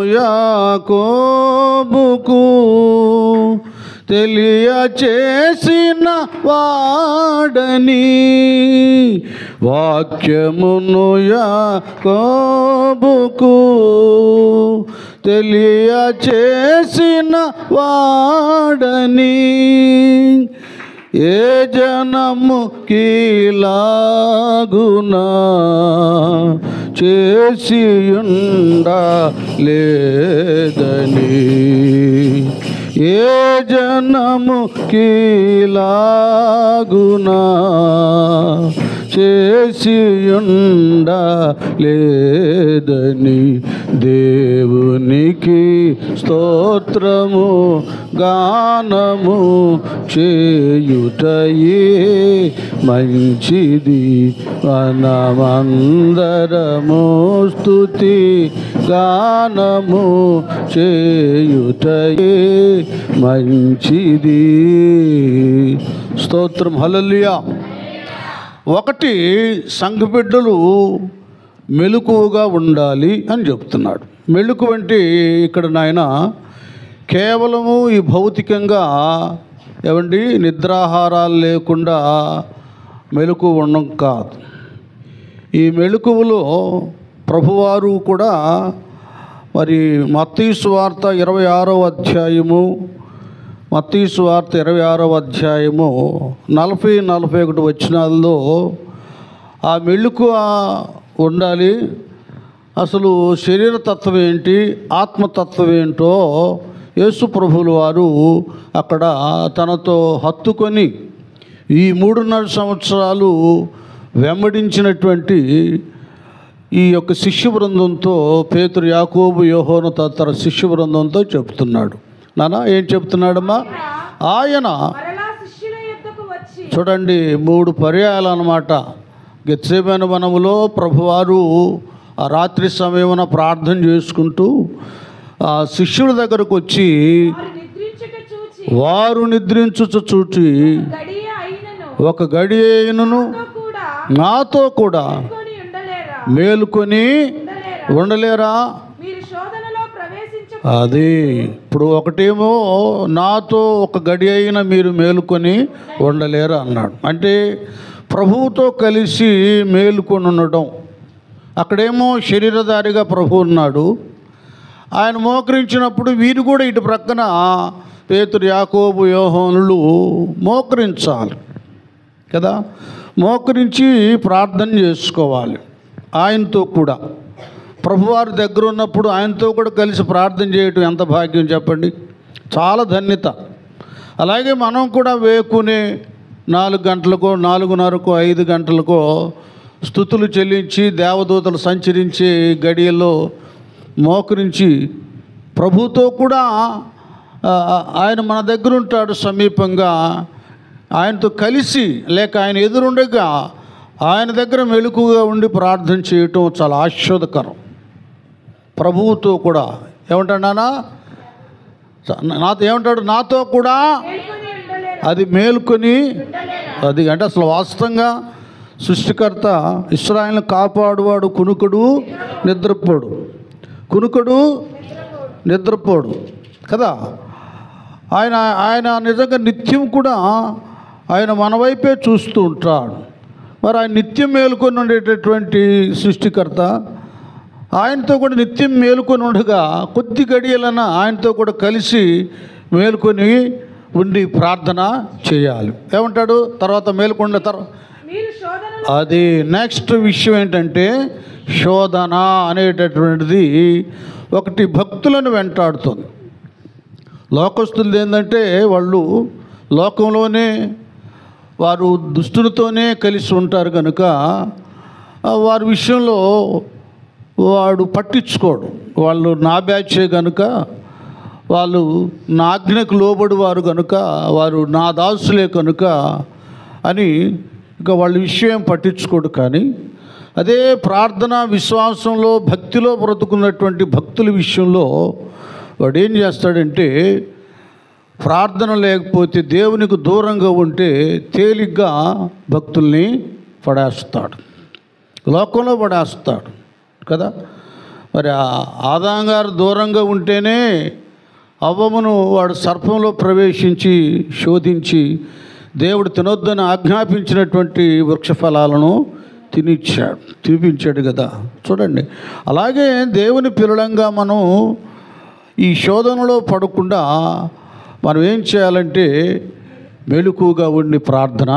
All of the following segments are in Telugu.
యాకోబుకు తెలియచేసిన వాడని వాక్యమును యాకోబుకు తెలియచేసిన వాడని ఏ జనము కీలాగునా చేసియుండలేదని ఏ జనము కీలాగునా చేసియుండలేదని దేవునికి స్తోత్రము గానము చేయుటయే మంచిది మనమందరము స్తుతి గానము చేయుటయే మంచిది. స్తోత్రం. హల్లెలూయా. ఒకటి, సంఘబిడ్డలు మెలకువగా ఉండాలి అని చెప్తున్నాడు. మెలకువ అంటే ఇక్కడ నాయన కేవలము ఈ భౌతికంగా ఏమండి నిద్రాహారాలు లేకుండా మెలకువ ఉండడం కాదు. ఈ మెలకువలో ప్రభువారు కూడా మరి మత్తయి సువార్త 26వ అధ్యాయము మత్తయి సువార్త 26వ అధ్యాయము 40-41 వచనాల్లో ఆ మెలకువ ఉండాలి. అసలు శరీరతత్వం ఏంటి, ఆత్మతత్వం ఏంటో యేసు ప్రభువుల వారు అక్కడ తనతో హత్తుకొని ఈ 3.5 సంవత్సరాలు వెంబడించినటువంటి ఈ యొక్క శిష్య బృందంతో, పేతురు, యాకోబు, యోహోను తదితర శిష్య బృందంతో చెప్తున్నాడు. నాన్న ఏం చెప్తున్నాడమ్మా? ఆయన చూడండి 3 పర్యాయాలు అన్నమాట. గెత్సేమనే వనములో ప్రభువారు ఆ రాత్రి సమయమున ప్రార్థన చేసుకుంటూ ఆ శిష్యుల దగ్గరకు వచ్చి వారు నిద్రించుచు చూచి ఒక గడి అయినను నాతో కూడా మేలుకొని ఉండలేరా? అది ఇప్పుడు ఒకటేమో నాతో ఒక గడి అయినా మీరు మేలుకొని ఉండలేరా అన్నాడు. అంటే ప్రభువుతో కలిసి మేలుకొని ఉండడం. అక్కడేమో శరీరధారిగా ప్రభు ఉన్నాడు. ఆయన మోకరించినప్పుడు వీరు కూడా ఇటు ప్రక్కన పేతురు, యాకోబు, యోహోనులు మోకరించాలి కదా. మోకరించి ప్రార్థన చేసుకోవాలి. ఆయనతో కూడా ప్రభువారి దగ్గర ఉన్నప్పుడు ఆయనతో కూడా కలిసి ప్రార్థన చేయటం ఎంత భాగ్యం చెప్పండి. చాలా ధన్యత. అలాగే మనం కూడా వేకునే 4 గంటలకో 4:30కో 5 గంటలకో స్తుతులు చెల్లించి దేవదూతలు సంచరించే గడియల్లో మోకరించి ప్రభుతో కూడా ఆయన మన దగ్గర ఉంటాడు సమీపంగా. ఆయనతో కలిసి లేక ఆయన ఎదురుండగా ఆయన దగ్గర మెలకుగా ఉండి ప్రార్థన చేయటం చాలా ఆశీర్వాదకరం. ప్రభువుతో కూడా ఏమంటాడు నాన్న? నాతో ఏమంటాడు? నాతో కూడా అది మేలుకొని. అది అంటే అసలు వాస్తవంగా సృష్టికర్త ఇశ్రాయేలును కాపాడువాడు కునుకుడు నిద్రపోడు, కునుకుడు నిద్రపోడు కదా. ఆయన నిజంగా నిత్యం కూడా ఆయన మన వైపే చూస్తూ ఉంటాడు. మరి ఆయన నిత్యం మేలుకొని ఉండేటటువంటి సృష్టికర్త ఆయనతో కూడా నిత్యం మేలుకొని ఉండగా కొద్ది గడియలన ఆయనతో కూడా కలిసి మేలుకొని ఉండి ప్రార్థన చేయాలి. ఏమంటాడు తర్వాత మేలుకొండ తర్వాత? అది నెక్స్ట్ విషయం ఏంటంటే శోధన అనేటటువంటిది ఒకటి భక్తులను వెంటాడుతుంది. లోకస్తులు ఏంటంటే వాళ్ళు లోకంలోనే వారు దుష్టులతోనే కలిసి ఉంటారు కనుక వారి విషయంలో వాడు పట్టించుకోడు. వాళ్ళు నా బ్యాచే కనుక, వాళ్ళు నా ఆజ్ఞకు లోబడి వారు కనుక, వారు నా దాసులే కనుక అని ఇక వాళ్ళ విషయం పట్టించుకోడు. కానీ అదే ప్రార్థన విశ్వాసంలో భక్తిలో బ్రతుకున్నటువంటి భక్తుల విషయంలో వాడు ఏం చేస్తాడంటే ప్రార్థన లేకపోతే దేవునికి దూరంగా ఉంటే తేలిగ్గా భక్తుల్ని పడేస్తాడు, లోకంలో పడేస్తాడు కదా. మరి ఆదాం గారు దూరంగా ఉంటేనే అవ్వమును వాడు సర్పంలో ప్రవేశించి శోధించి దేవుడు తినొద్దని ఆజ్ఞాపించినటువంటి వృక్ష ఫలాలను తినిపించాడు కదా. చూడండి, అలాగే దేవుని పిల్లలంగా మనం ఈ శోధనలో పడకుండా మనం ఏం చేయాలంటే మెలకువగా ఉండి ప్రార్థన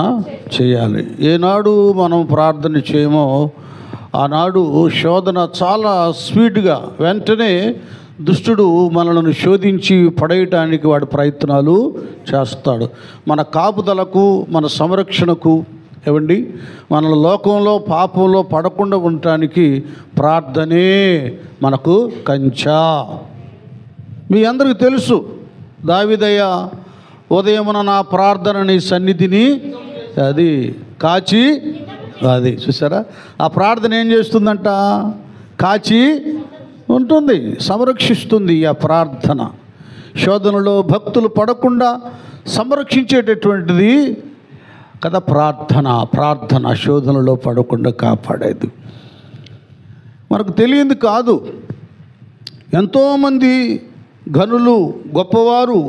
చేయాలి. ఏనాడు మనం ప్రార్థన చేయమో ఆనాడు శోధన చాలా స్పీడ్గా వెంటనే దుష్టుడు మనలను శోధించి పడేయటానికి వాడి ప్రయత్నాలు చేస్తాడు. మన కాపుదలకు, మన సంరక్షణకు ఏమండి, మన లోకంలో పాపంలో పడకుండా ఉండటానికి ప్రార్థనే మనకు కంచా. మీ అందరికీ తెలుసు, దావీదయ్య ఉదయమున నా ప్రార్థన నీ సన్నిధిని అది కాచి, అది చూసారా, ఆ ప్రార్థన ఏం చేస్తుందంట, కాచి ఉంటుంది, సంరక్షిస్తుంది. ఆ ప్రార్థన శోధనలో భక్తులు పడకుండా సంరక్షించేటటువంటిది కదా ప్రార్థన శోధనలో పడకుండా కాపాడేది. మనకు తెలియంది కాదు, ఎంతోమంది ఘనులు గొప్పవారు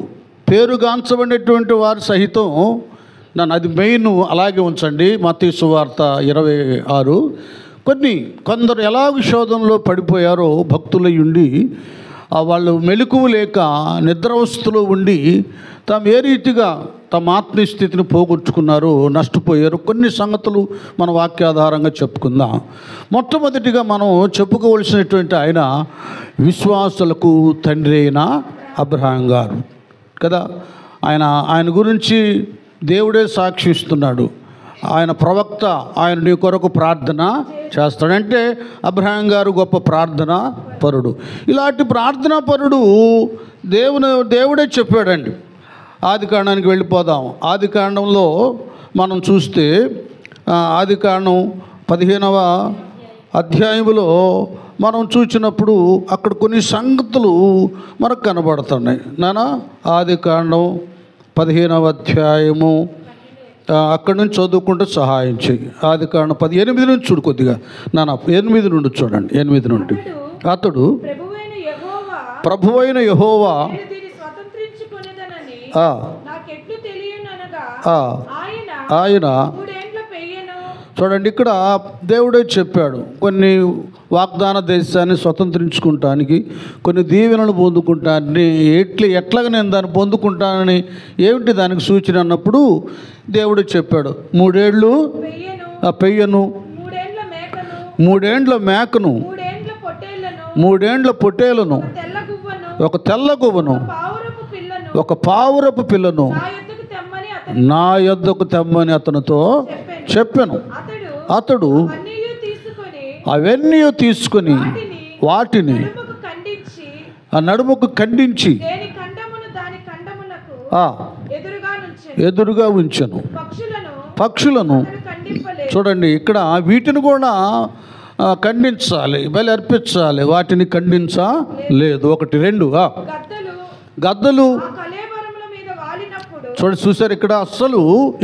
పేరుగాంచబడినటువంటి వారు సహితం నన్ను అది మెయిన్ అలాగే ఉంచండి. మత్తయి సువార్త 26. కొందరు ఎలాగ శోధనలో పడిపోయారో భక్తులయ్యుండి వాళ్ళు మెలకువ లేక నిద్రావస్థలో ఉండి తాము ఏ రీతిగా తమ ఆత్మీయస్థితిని పోగొట్టుకున్నారో, నష్టపోయారు. కొన్ని సంగతులు మన వాక్యాధారంగా చెప్పుకుందాం. మొట్టమొదటిగా మనం చెప్పుకోవలసినటువంటి ఆయన విశ్వాసులకు తండ్రి అయిన అబ్రహాం గారు కదా. ఆయన గురించి దేవుడే సాక్షిస్తున్నాడు. ఆయన ప్రవక్త, ఆయన నీ కొరకు ప్రార్థన చేస్తాడంటే అబ్రహాం గారు గొప్ప ప్రార్థన పరుడు. ఇలాంటి ప్రార్థనా పరుడు దేవుడే చెప్పాడండి. ఆదికాండానికి వెళ్ళిపోదాం. ఆదికాండంలో మనం చూస్తే ఆదికాండం 15వ అధ్యాయంలో మనం చూసినప్పుడు అక్కడ కొన్ని సంగతులు మనకు కనబడుతున్నాయి. నాన్న, ఆదికాండం 15వ అధ్యాయము అక్కడి నుంచి చదువుకుంటూ సహాయం చేయి. ఆదికాండం 18 నుంచి చూడు కొద్దిగా. నాన్న 8 నుండి చూడండి. 8 నుండి అతడు ప్రభువైన యెహోవా ఆయన చూడండి, ఇక్కడ దేవుడే చెప్పాడు కొన్ని వాగ్దాన దేశాన్ని స్వతంత్రించుకుంటానికి, కొన్ని దీవెనలు పొందుకుంటానని. ఎట్లాగా నేను దాన్ని పొందుకుంటానని ఏమిటి దానికి సూచన అన్నప్పుడు దేవుడు చెప్పాడు, 3 ఏళ్ళు పెయ్యను, 3 ఏండ్ల మేకను, 3 ఏండ్ల పొట్టేలను, ఒక తెల్ల గువ్వను, ఒక పావురపు పిల్లను నా యొద్దకు తెమ్మని అతనితో చెప్పాను. అతడు అవన్నీ తీసుకొని వాటిని ఆ నడుముకు ఖండించి ఎదురుగా ఉంచెను. పక్షులను చూడండి, ఇక్కడ వీటిని కూడా ఖండించాలి, బలి అర్పించాలి. వాటిని ఖండించలేదు. 1, 2 గద్దలు చూసారు.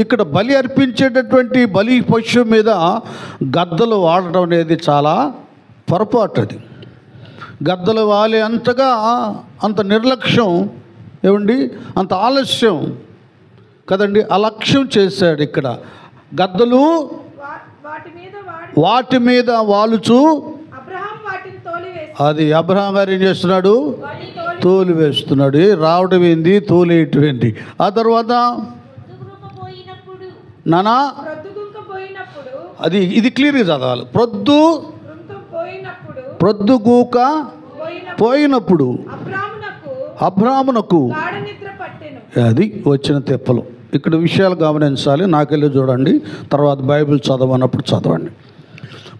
ఇక్కడ బలి అర్పించేటటువంటి బలి పశువు మీద గద్దలు వాడడం అనేది చాలా పొరపాటు. అది గద్దలు వాలే అంతగా అంత నిర్లక్ష్యం ఏమండి, అంత ఆలస్యం కదండి, అలక్ష్యం చేశాడు. ఇక్కడ గద్దలు వాటి మీద వాలుచు అది అబ్రహాం గారు ఏం చేస్తున్నాడు, తోలు వేస్తున్నాడు. రావడం ఏంది, తోలేయటం ఏంటి. ఆ తర్వాత నానా ఇది క్లియర్గా చదవాలి. ప్రొద్దుగూక పోయినప్పుడు అబ్రామునకు అది వచ్చిన తెప్పలు. ఇక్కడ విషయాలు గమనించాలి. నాకెళ్ళి చూడండి, తర్వాత బైబిల్ చదవనప్పుడు చదవండి.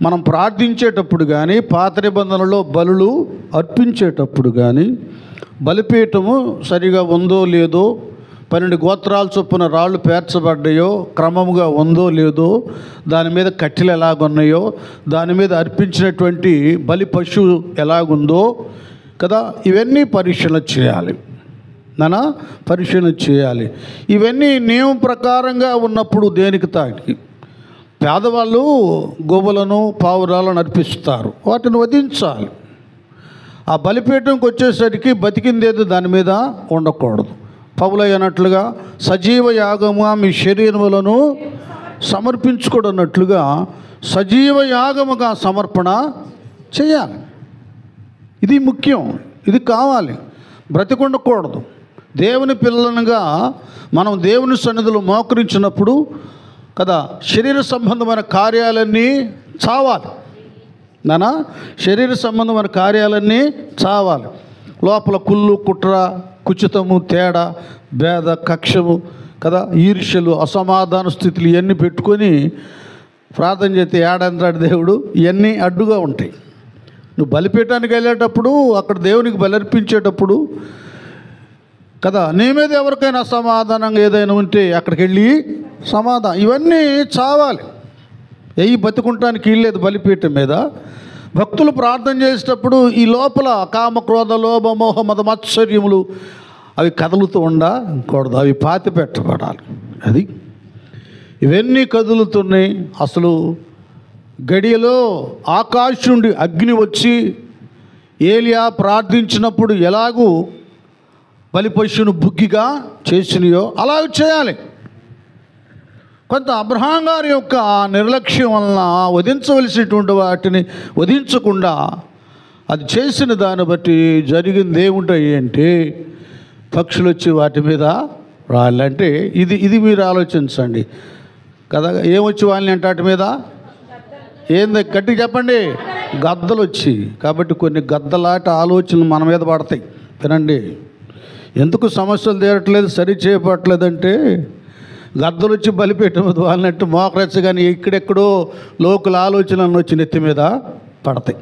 మనం ప్రార్థించేటప్పుడు కానీ, పాత నిబంధనలో బలులు అర్పించేటప్పుడు కానీ, బలిపీఠము సరిగా ఉందో లేదో, 12 గోత్రాల చొప్పున రాళ్ళు పేర్చబడ్డాయో క్రమముగా ఉందో లేదో, దాని మీద కట్టెలు ఎలాగున్నాయో, దాని మీద అర్పించినటువంటి బలి పశువు ఎలాగుందో కదా, ఇవన్నీ పరిశీలన చేయాలి. పరిశీలన చేయాలి. ఇవన్నీ నియమం ప్రకారంగా ఉన్నప్పుడు దేనికి తాకి పేదవాళ్ళు గోవులను పావురాలను అర్పిస్తారు, వాటిని వధించాలి. ఆ బలిపీఠంకి వచ్చేసరికి బతికిందేదో దాని మీద ఉండకూడదు. పౌలు అన్నట్లుగా సజీవ యాగముగా మీ శరీరములను సమర్పించుకోడన్నట్లుగా సజీవ యాగముగా సమర్పణ చేయాలి. ఇది ముఖ్యం, ఇది కావాలి. బ్రతికుండకూడదు. దేవుని పిల్లలుగా మనం దేవుని సన్నిధిలో మోకరించినప్పుడు కదా శరీర సంబంధమైన కార్యాలన్నీ చావాలి. నానా శరీర సంబంధమైన కార్యాలన్నీ చావాలి. లోపల కుళ్ళు, కుట్ర, కుచితము, తేడా, భేద, కక్షము కదా, ఈర్ష్యలు, అసమాధాన స్థితులు ఇవన్నీ పెట్టుకొని ప్రార్థన చేస్తే ఏడంటాడు దేవుడు, ఇవన్నీ అడ్డుగా ఉంటాయి. నువ్వు బలిపీఠానికి వెళ్ళేటప్పుడు అక్కడ దేవునికి బలర్పించేటప్పుడు కదా నీ మీద ఎవరికైనా అసమాధానంగా ఏదైనా ఉంటే అక్కడికి వెళ్ళి సమాధానం ఇవన్నీ చావాలి. బతుకుంటానికి వీల్లేదు బలిపీఠం మీద. భక్తులు ప్రార్థన చేసేటప్పుడు ఈ లోపల కామ, క్రోధ, లోభ, మోహ, మద, మాత్సర్యములు అవి కదులుతూ ఉండకూడదు, అవి పాతి పెట్టబడాలి. అది ఇవన్నీ కదులుతున్నాయి. అసలు గడియలో ఆకాశం నుండి అగ్ని వచ్చి ఏలియా ప్రార్థించినప్పుడు ఎలాగూ బలిపశువును బుగ్గిగా చేసినాయో అలాగ చేయాలి. కొంత అబ్రహాం గారి యొక్క నిర్లక్ష్యం వలన వధించవలసినటువంటి వాటిని వధించకుండా అది చేసిన దాన్ని బట్టి జరిగింది ఏముంటాయి అంటే పక్షులు వచ్చి వాటి మీద రాళ్ళంటే ఇది మీరు ఆలోచించండి కదా. ఏమొచ్చి వాళ్ళని అంటే వాటి మీద ఏంది గట్టిగా చెప్పండి, గద్దలు వచ్చి. కాబట్టి కొన్ని గద్దలాట ఆలోచనలు మన మీద పడతాయి. వినండి, ఎందుకు సమస్యలు తీరట్లేదు, సరి చేయబట్టలేదంటే గద్దలు వచ్చి బలిపీఠం వాళ్ళనట్టు మోకరచ్చు కానీ ఇక్కడెక్కడో లోకల ఆలోచనలు వచ్చి నెత్తి మీద పడతాయి.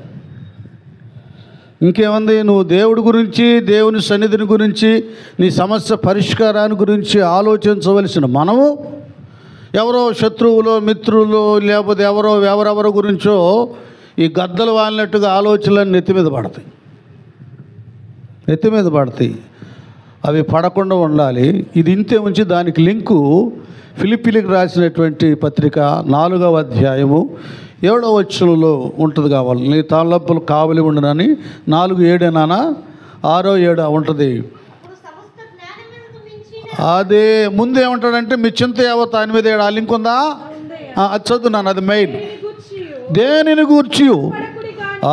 ఇంకేముంది, నువ్వు దేవుడి గురించి, దేవుని సన్నిధిని గురించి, నీ సమస్య పరిష్కారాన్ని గురించి ఆలోచించవలసిన మనము ఎవరో శత్రువులో, మిత్రులు, లేకపోతే ఎవరెవరో గురించో ఈ గద్దలు వాలినట్టుగా ఆలోచనలు నెత్తి మీద పడతాయి. అవి పడకుండా ఉండాలి. ఇది ఇంతే ఉంచి దానికి లింకు ఫిలిప్పీలకు రాసినటువంటి పత్రిక 4వ అధ్యాయము 7వ వచనంలో ఉంటుంది. కావాలి నీ తలపులు కావలి ఉండనని 4:7 నాన్న 6:7 ఉంటుంది. అదే ముందు ఏమంటాడంటే మీ చింత యావత్ ఆయన మీద ఆ లింక్ ఉందా, అది చదువున్నాను. అది మెయిన్ దేనిని గూర్చి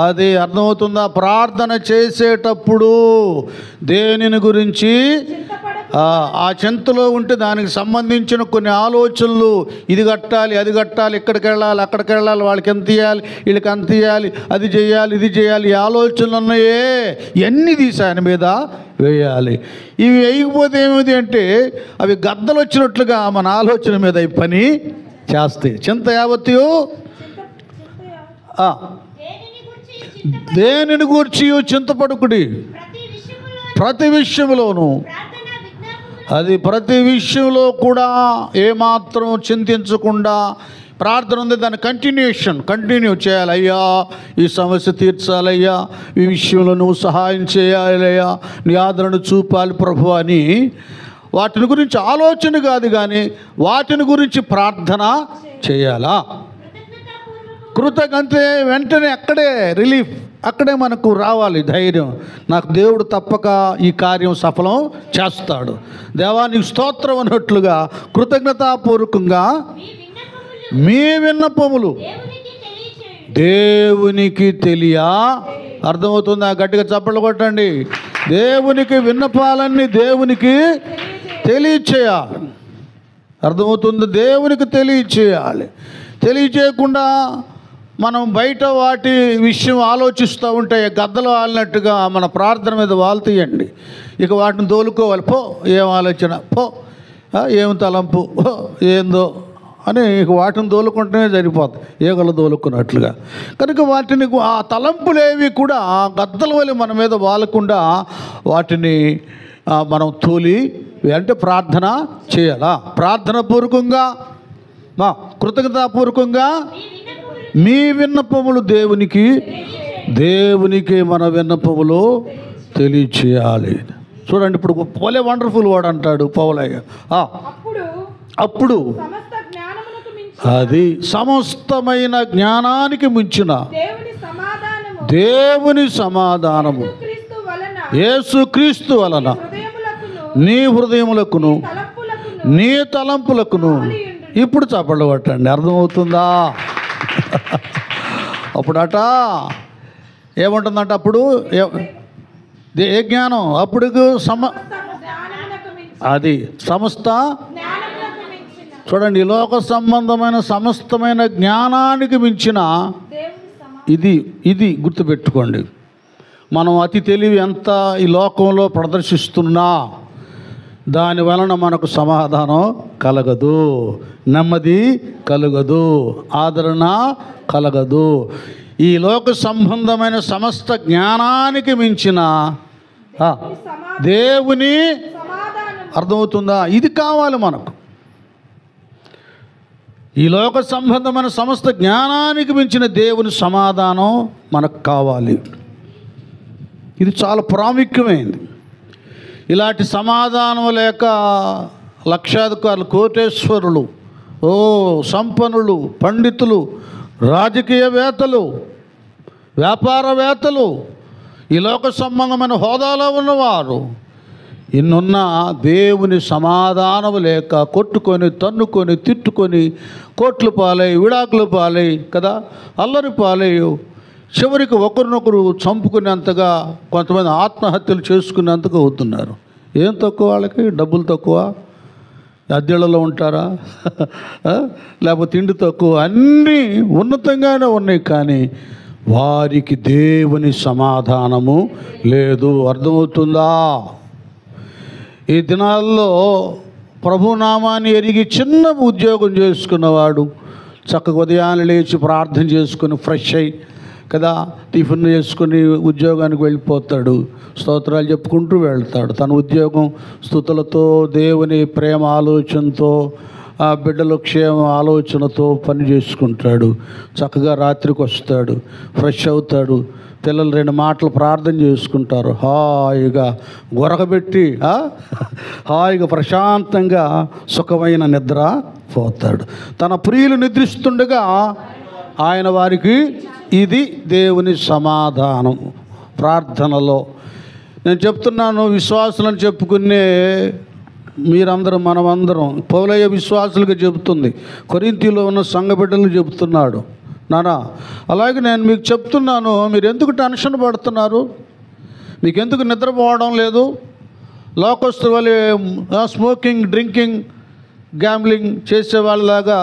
అది అర్థమవుతుందా? ప్రార్థన చేసేటప్పుడు దేనిని గురించి ఆ చింతలో ఉంటే దానికి సంబంధించిన కొన్ని ఆలోచనలు, ఇది కట్టాలి, అది కట్టాలి, ఇక్కడికి వెళ్ళాలి, అక్కడికి వెళ్ళాలి, వాళ్ళకి ఎంత ఇవ్వాలి, వీళ్ళకి అంత ఇవ్వాలి, అది చేయాలి, ఇది చేయాలి, ఈ ఆలోచనలు ఉన్నాయే ఇవన్నీ తీసి ఆయన మీద వేయాలి. ఇవి వేయకపోతే ఏమిటి అంటే అవి గద్దలు వచ్చినట్లుగా మన ఆలోచన మీద ఈ పని చేస్తాయి. చింత యావత్తు దేనిని గూర్చి చింతపడుకుడి ప్రతి విషయంలోనూ. అది ప్రతి విషయంలో కూడా ఏమాత్రం చింతించకుండా ప్రార్థన ఉంది, దాన్ని కంటిన్యూ చేయాలి. అయ్యా ఈ సమస్య తీర్చాలయ్యా, ఈ విషయంలో నువ్వు సహాయం చేయాలయ్యా, నీ ఆదరణ చూపాలి ప్రభు అని వాటిని గురించి ఆలోచన కాదు కానీ వాటిని గురించి ప్రార్థన చేయాలా. కృతజ్ఞతే వెంటనే అక్కడే రిలీఫ్, అక్కడే మనకు రావాలి ధైర్యం. నాకు దేవుడు తప్పక ఈ కార్యం సఫలం చేస్తాడు, దేవానికి స్తోత్రం అన్నట్లుగా కృతజ్ఞతాపూర్వకంగా మీ విన్నపములు దేవునికి తెలియా. అర్థమవుతుందా? గట్టిగా చప్పట్లు కొట్టండి. దేవునికి విన్నపాలన్నీ దేవునికి తెలియచేయాలి. అర్థమవుతుంది? దేవునికి తెలియచేయాలి. తెలియచేయకుండా మనం బయట వాటి విషయం ఆలోచిస్తూ ఉంటే గద్దలు వాలినట్టుగా మన ప్రార్థన మీద వాళ్తాయండి. ఇక వాటిని తోలుకోవాలి. ఏం ఆలోచన, ఏం తలంపు, ఏందో అని ఇక వాటిని తోలుకుంటేనే సరిపోతుంది, ఏగలు తోలుకున్నట్లుగా. కనుక వాటిని ఆ తలంపులేవి కూడా గద్దల వల్ల మన మీద వాలకుండా వాటిని మనం తోలి అంటే ప్రార్థన చేయాలా. ప్రార్థన పూర్వకంగా కృతజ్ఞతాపూర్వకంగా మీ విన్నపములు దేవునికి మన విన్నపములు తెలియచేయాలి. చూడండి, ఇప్పుడు పోలే వండర్ఫుల్ వర్డ్ అంటాడు పౌలయ్య. అప్పుడు అది సమస్తమైన జ్ఞానానికి మించిన దేవుని సమాధానము యేసుక్రీస్తు వలన నీ హృదయములకును నీ తలంపులకును. ఇప్పుడు చప్పట్లు కొట్టండి. అర్థమవుతుందా? అప్పుడట ఏముంటుందంట? అప్పుడు ఏ జ్ఞానం? అప్పుడు అది సమస్త చూడండి, లోక సంబంధమైన సమస్తమైన జ్ఞానానికి మించిన ఇది గుర్తుపెట్టుకోండి. మనం అతి తెలివి ఎంత ఈ లోకంలో ప్రదర్శిస్తున్నా దాని వలన మనకు సమాధానం కలగదు, నెమ్మది కలగదు, ఆదరణ కలగదు. ఈ లోక సంబంధమైన సమస్త జ్ఞానానికి మించిన దేవుని అర్థమవుతుందా? ఇది కావాలి మనకు. ఈ లోక సంబంధమైన సమస్త జ్ఞానానికి మించిన దేవుని సమాధానం మనకు కావాలి. ఇది చాలా ప్రాముఖ్యమైనది. ఇలాంటి సమాధానం లేక లక్షాధికారులు, కోటేశ్వరులు, సంపన్నులు, పండితులు, రాజకీయవేత్తలు, వ్యాపారవేత్తలు, ఈ లోక సంబంధమైన హోదాలో ఉన్నవారు ఇన్నున్న దేవుని సమాధానం లేక కొట్టుకొని, తన్నుకొని, తిట్టుకొని, కోట్లు పాలై, విడాకులు పాలై కదా, అల్లరి పాలై, చివరికి ఒకరినొకరు చంపుకునేంతగా, కొంతమంది ఆత్మహత్యలు చేసుకునేంతగా అవుతున్నారు. ఏం తక్కువ వాళ్ళకి? డబ్బులు తక్కువ? అద్దెళ్ళలో ఉంటారా? లేకపోతే తిండి తక్కువ? అన్నీ ఉన్నతంగానే ఉన్నాయి, కానీ వారికి దేవుని సమాధానము లేదు. అర్థమవుతుందా? ఈ దినాల్లో ప్రభునామాన్ని ఎరిగి చిన్న ఉద్యోగం చేసుకున్నవాడు చక్కగా ఉదయాన్నే లేచి ప్రార్థన చేసుకుని ఫ్రెష్ అయ్యి కదా, టిఫిన్ చేసుకుని ఉద్యోగానికి వెళ్ళిపోతాడు, స్తోత్రాలు చెప్పుకుంటూ వెళ్తాడు. తన ఉద్యోగం స్తుతులతో, దేవుని ప్రేమ ఆలోచనతో, ఆ బిడ్డల క్షేమ ఆలోచనతో పని చేసుకుంటాడు. చక్కగా రాత్రికి వస్తాడు, ఫ్రెష్ అవుతాడు, పిల్లలు 2 మాటలు ప్రార్థన చేసుకుంటారు, హాయిగా గొరకబెట్టి హాయిగా ప్రశాంతంగా సుఖమైన నిద్ర పోతాడు. తన ప్రియులు నిద్రిస్తుండగా ఆయన వారికి ఇది దేవుని సమాధానం. ప్రార్థనలో నేను చెప్తున్నాను, విశ్వాసులను చెప్పుకునే మీరందరూ, మనమందరం పౌలయ్య విశ్వాసులుగా చెబుతుంది, కొరింథీలో ఉన్న సంఘ బిడ్డలు చెబుతున్నాడు. నానా అలాగే నేను మీకు చెప్తున్నాను, మీరు ఎందుకు టెన్షన్ పడుతున్నారు? మీకు ఎందుకు నిద్రపోవడం లేదు? లోకస్తుల వల్ల స్మోకింగ్, డ్రింకింగ్, గ్యాంబ్లింగ్ చేసే వాళ్ళలాగా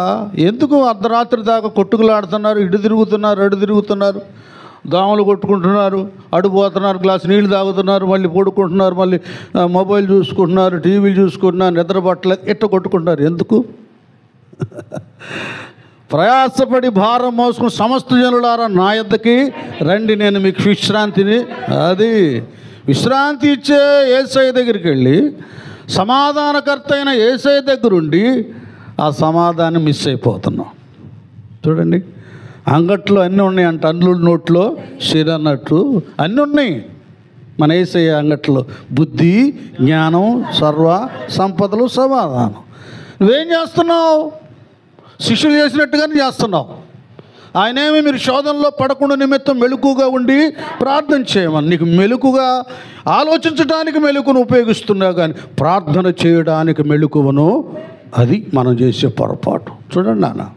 ఎందుకు అర్ధరాత్రి దాకా కొట్టుకులాడుతున్నారు? ఇటు తిరుగుతున్నారు, అడు తిరుగుతున్నారు, దోమలు కొట్టుకుంటున్నారు, అడుపోతున్నారు, గ్లాస్ నీళ్ళు తాగుతున్నారు, మళ్ళీ పడుకుంటున్నారు, మళ్ళీ మొబైల్ చూసుకుంటున్నారు, టీవీలు చూసుకుంటున్నారు, నిద్ర పట్టలేదు, ఇట్ట కొట్టుకుంటున్నారు. ఎందుకు? ప్రయాసపడి భారం మోసుకుని సమస్త జనులారా నా యొద్దకి రండి, నేను మీకు విశ్రాంతిని. అది విశ్రాంతి ఇచ్చే యేసయ్య దగ్గరికి వెళ్ళి సమాధానకర్త అయిన యేసయ్య దగ్గరుండి ఆ సమాధానం మిస్ అయిపోతున్నాం. చూడండి, అంగట్లో అన్నీ ఉన్నాయి అంట, అన్నుల నోట్లో శిర అన్నట్టు అన్నీ ఉన్నాయి మన యేసయ్య అంగట్లో. బుద్ధి, జ్ఞానం, సర్వ సంపదలు, సమాధానం. నువ్వేం చేస్తున్నావు? శిష్యులు చేసినట్టుగానే చేస్తున్నావు. ఆయనేమి మీరు శోధనలో పడకుండా నిమిత్తం మెలకుగా ఉండి ప్రార్థన చేయమని, నీకు మెలకుగా ఆలోచించడానికి మెలకును ఉపయోగిస్తున్నావు, కానీ ప్రార్థన చేయడానికి మెలకువను అది మనం చేసే పొరపాటు. చూడండి నాన్న,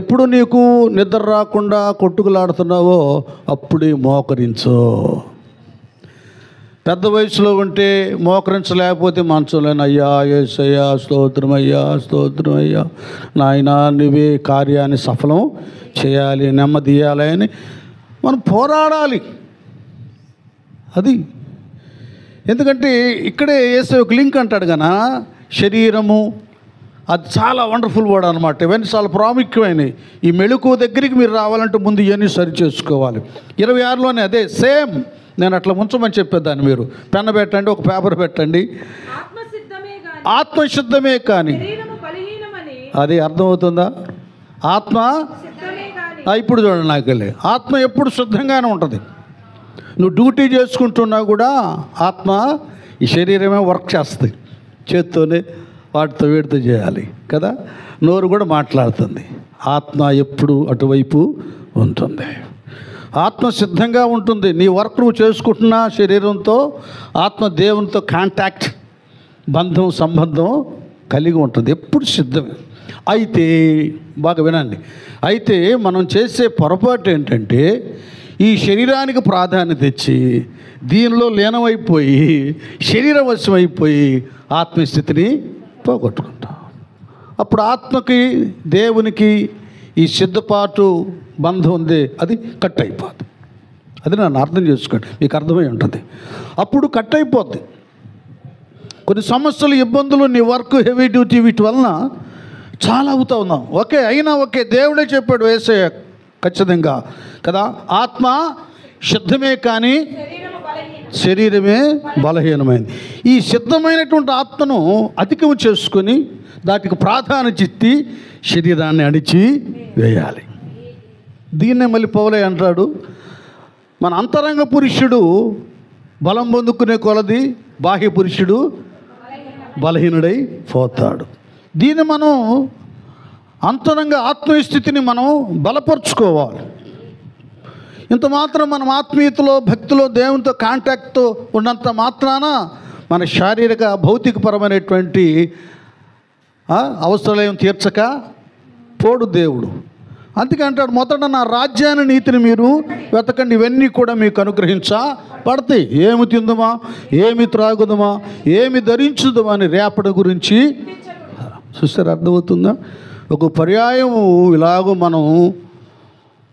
ఎప్పుడు నీకు నిద్ర రాకుండా కొట్టుకులాడుతున్నావో అప్పుడే మోకరించో. పెద్ద వయసులో ఉంటే మోకరించలేకపోతే మంచంలోనే అయ్యా యేసయ్యా స్తోత్రమయ్యా, స్తోత్రమయ్యా, నాయనా నువ్వే కార్యాన్ని సఫలం చేయాలి, నెమ్మది ఇవ్వాలి అని మనం పోరాడాలి. అది ఎందుకంటే ఇక్కడే యేసయ్య ఒక లింక్ అంటాడు కదా, శరీరము, అది చాలా వండర్ఫుల్ వర్డ్ అనమాట. ఇవన్నీ చాలా ప్రాముఖ్యమైనవి. ఈ మెళుకు దగ్గరికి మీరు రావాలంటే ముందు ఇవన్నీ సరి చేసుకోవాలి. 26లోనే అదే సేమ్ నేను అట్లా ఉంచమని చెప్పేదాన్ని. మీరు పెన్న పెట్టండి, ఒక పేపర్ పెట్టండి. ఆత్మసిద్ధమే కానీ అది అర్థమవుతుందా? ఆత్మ ఇప్పుడు చూడండి, నాకు వెళ్ళి ఆత్మ ఎప్పుడు శుద్ధంగానే ఉంటుంది. నువ్వు డ్యూటీ చేసుకుంటున్నా కూడా ఆత్మ, ఈ శరీరమే వర్క్ చేస్తుంది, చేత్తోనే వాటితో వీటితో చేయాలి కదా. నోరు కూడా మాట్లాడుతుంది. ఆత్మ ఎప్పుడు అటువైపు ఉంటుంది. ఆత్మ సిద్ధంగా ఉంటుంది. నీ వర్క్ నువ్వు చేసుకుంటున్న శరీరంతో ఆత్మ దేవునితో కాంటాక్ట్, బంధం, సంబంధం కలిగి ఉంటుంది, ఎప్పుడు సిద్ధమే. అయితే బాగా వినండి, అయితే మనం చేసే పొరపాటు ఏంటంటే ఈ శరీరానికి ప్రాధాన్యత ఇచ్చి దీనిలో లీనమైపోయి శరీరవశమైపోయి ఆత్మస్థితిని పోగొట్టుకుంటాం. అప్పుడు ఆత్మకి దేవునికి ఈ సిద్ధపాటు బంధం ఉంది, అది కట్ అయిపోద్ది. అది నన్ను అర్థం చేసుకోండి, మీకు అర్థమై ఉంటుంది. అప్పుడు కట్ అయిపోద్ది. కొన్ని సమస్యలు, ఇబ్బందులు, నీ వర్క్, హెవీ డ్యూటీ, వీటి వలన చాలా అవుతా ఉన్నాం. ఓకే, అయినా ఓకే, దేవుడే చెప్పాడు యేసయ్య ఖచ్చితంగా కదా, ఆత్మ సిద్ధమే కానీ శరీరమే బలహీనమైంది. ఈ సిద్ధమైనటువంటి ఆత్మను అధికం చేసుకొని దానికి ప్రాధాన్యత ఇచ్చి శరీరాన్ని అణిచి వేయాలి. దీన్నే మళ్ళీ పౌలే అంటాడు, మన అంతరంగ పురుషుడు బలం పొందుకునే కొలది బాహ్య పురుషుడు బలహీనుడై పోతాడు. దీన్ని మనం అంతరంగ ఆత్మస్థితిని మనం బలపరుచుకోవాలి. ఇంత మాత్రం మనం ఆత్మీయతలో, భక్తిలో, దేవునితో కాంటాక్ట్తో ఉన్నంత మాత్రాన మన శారీరక భౌతికపరమైనటువంటి అవసరాలేం తీర్చక పోడు దేవుడు. అందుకే అంటాడు, మొదట నా రాజ్యాన్ని, నీతిని మీరు వెతకండి, ఇవన్నీ కూడా మీకు అనుగ్రహించబడతాయి. ఏమి తిందుమా, ఏమి త్రాగుదమా, ఏమి ధరించుదమా అని రేపటి గురించి చూస్తారు. అర్థమవుతుందా? ఒక పర్యాయము ఇలాగూ మనం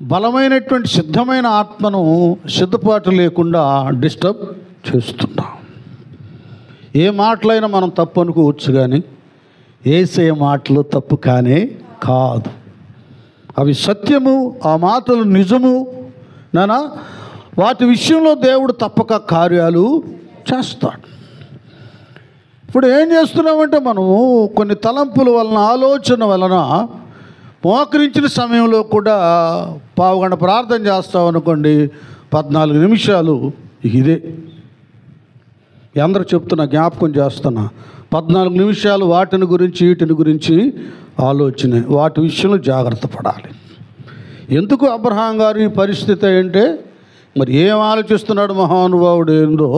బలమైనటువంటి సిద్ధమైన ఆత్మను సిద్ధపాటు లేకుండా డిస్టర్బ్ చేస్తున్నాం. ఏ మాటలైనా మనం తప్పు అనుకోవచ్చు, కానీ యేసయ్య మాటలు తప్పు కానే కాదు. అవి సత్యము, ఆ మాటలు నిజము నానా. వాటి విషయంలో దేవుడు తప్పక కార్యాలు చేస్తాడు. ఇప్పుడు ఏం చేస్తున్నామంటే మనము కొన్ని తలంపుల వలన, ఆలోచన వలన మోకరించిన సమయంలో కూడా పావుగంట ప్రార్థన చేస్తాం అనుకోండి, 14 నిమిషాలు ఇదే. అందరూ చెప్తున్నా, జ్ఞాపకం చేస్తున్నా, 14 నిమిషాలు వాటిని గురించి వీటిని గురించి ఆలోచన, వాటి విషయంలో జాగ్రత్త పడాలి. ఎందుకు అబ్రహాం గారి పరిస్థితి అంటే, మరి ఏం ఆలోచిస్తున్నాడు మహానుభావుడు ఏందో,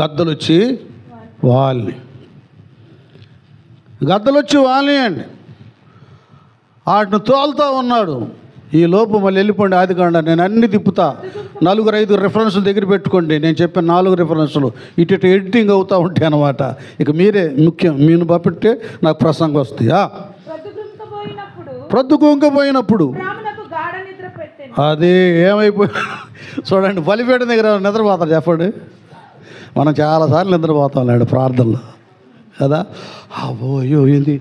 గద్దలు వచ్చి వాళ్ళని అండి వాటిని తోలుతూ ఉన్నాడు. ఈ లోపు మళ్ళీ వెళ్ళిపోండి ఆదికాండ, నేను అన్ని తిప్పుతా, 4-5 రిఫరెన్సులు దగ్గర పెట్టుకోండి. నేను చెప్పిన 4 రిఫరెన్సులు ఇటు ఎడిటింగ్ అవుతూ ఉంటాయి అన్నమాట. ఇక మీరే ముఖ్యం, మీరు బట్టే నాకు ప్రసంగం వస్తాయి. ప్రొద్దుకుంకపోయినప్పుడు అది ఏమైపోయి చూడండి, బలిపేట దగ్గర నిద్రపోతారు చెప్పండి. మనం చాలాసార్లు నిద్రపోతాం లేడు ప్రార్థనలో కదా. అయ్యో ఏంది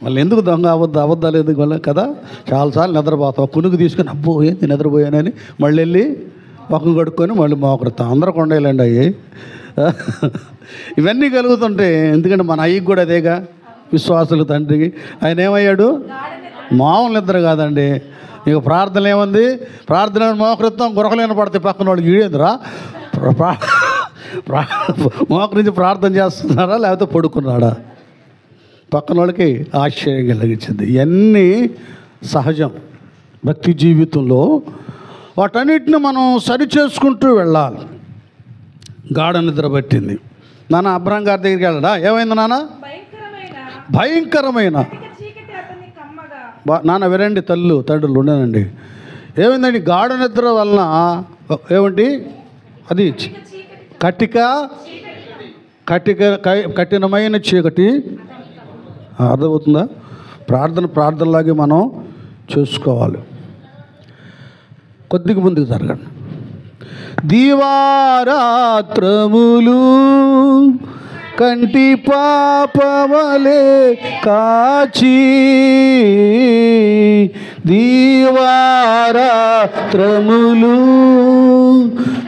మళ్ళీ ఎందుకు దొంగ అబద్ధాలు ఎందుకు వల్ల కదా, చాలాసార్లు నిద్రపోతాం. కునుకు తీసుకొని అబ్బో ఏంది నిద్రపోయానని మళ్ళీ వెళ్ళి మొక్కం కడుక్కొని మళ్ళీ మోకరుతాం. అందరూ కొండలేండి అయ్యి. ఇవన్నీ కలుగుతుంటే, ఎందుకంటే మన అయ్యకి కూడా అదేగా, విశ్వాసులు తండ్రికి. ఆయన ఏమయ్యాడు, మామూలు నిద్ర కాదండి. ఇక ప్రార్థన ఏముంది, ప్రార్థన మోకరిస్తాం, గురకలేని పడితే పక్కన వాళ్ళకి ఈడేందిరా, మోకరించి ప్రార్థన చేస్తున్నారా లేకపోతే పడుకున్నాడా, పక్కన వాళ్ళకి ఆశ్చర్యం కలిగించింది. ఇవన్నీ సహజం భక్తి జీవితంలో. వాటన్నిటిని మనం సరిచేసుకుంటూ వెళ్ళాలి. గాఢ నిద్ర పట్టింది నాన్న, అబ్రహాం గారి దగ్గరికి వెళ్ళడా, ఏమైంది నాన్న, భయంకరమైన నాన్న వినండి, తండ్రులు ఉండనండి. ఏమైందండి, గాఢ నిద్ర వలన ఏమిటి, అది కఠినమైన చీకటి. అర్థమవుతుందా? ప్రార్థనలాగే మనం చూసుకోవాలి. కొద్దిగా ముందుకు జరగండి. దీవారాత్రములు కంటి పాపవలే కాచి, దీవారాత్రములు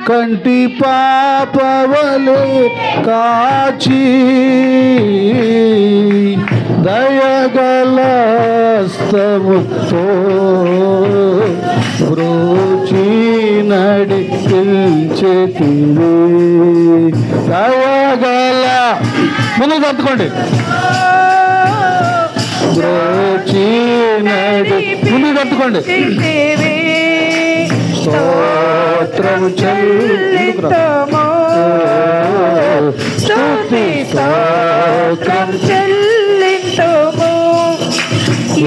కంటి పాపవలే కాచి, దయగలస్తముతో బ్రోచి నడిపించేతివి, దయగల ముందు తట్టుకోండి, బ్రోచి నడి ముందు తట్టుకోండి, స్తోత్రము చెల్లింతుము, స్తుతి స్తోత్రం చెల్లింతుము.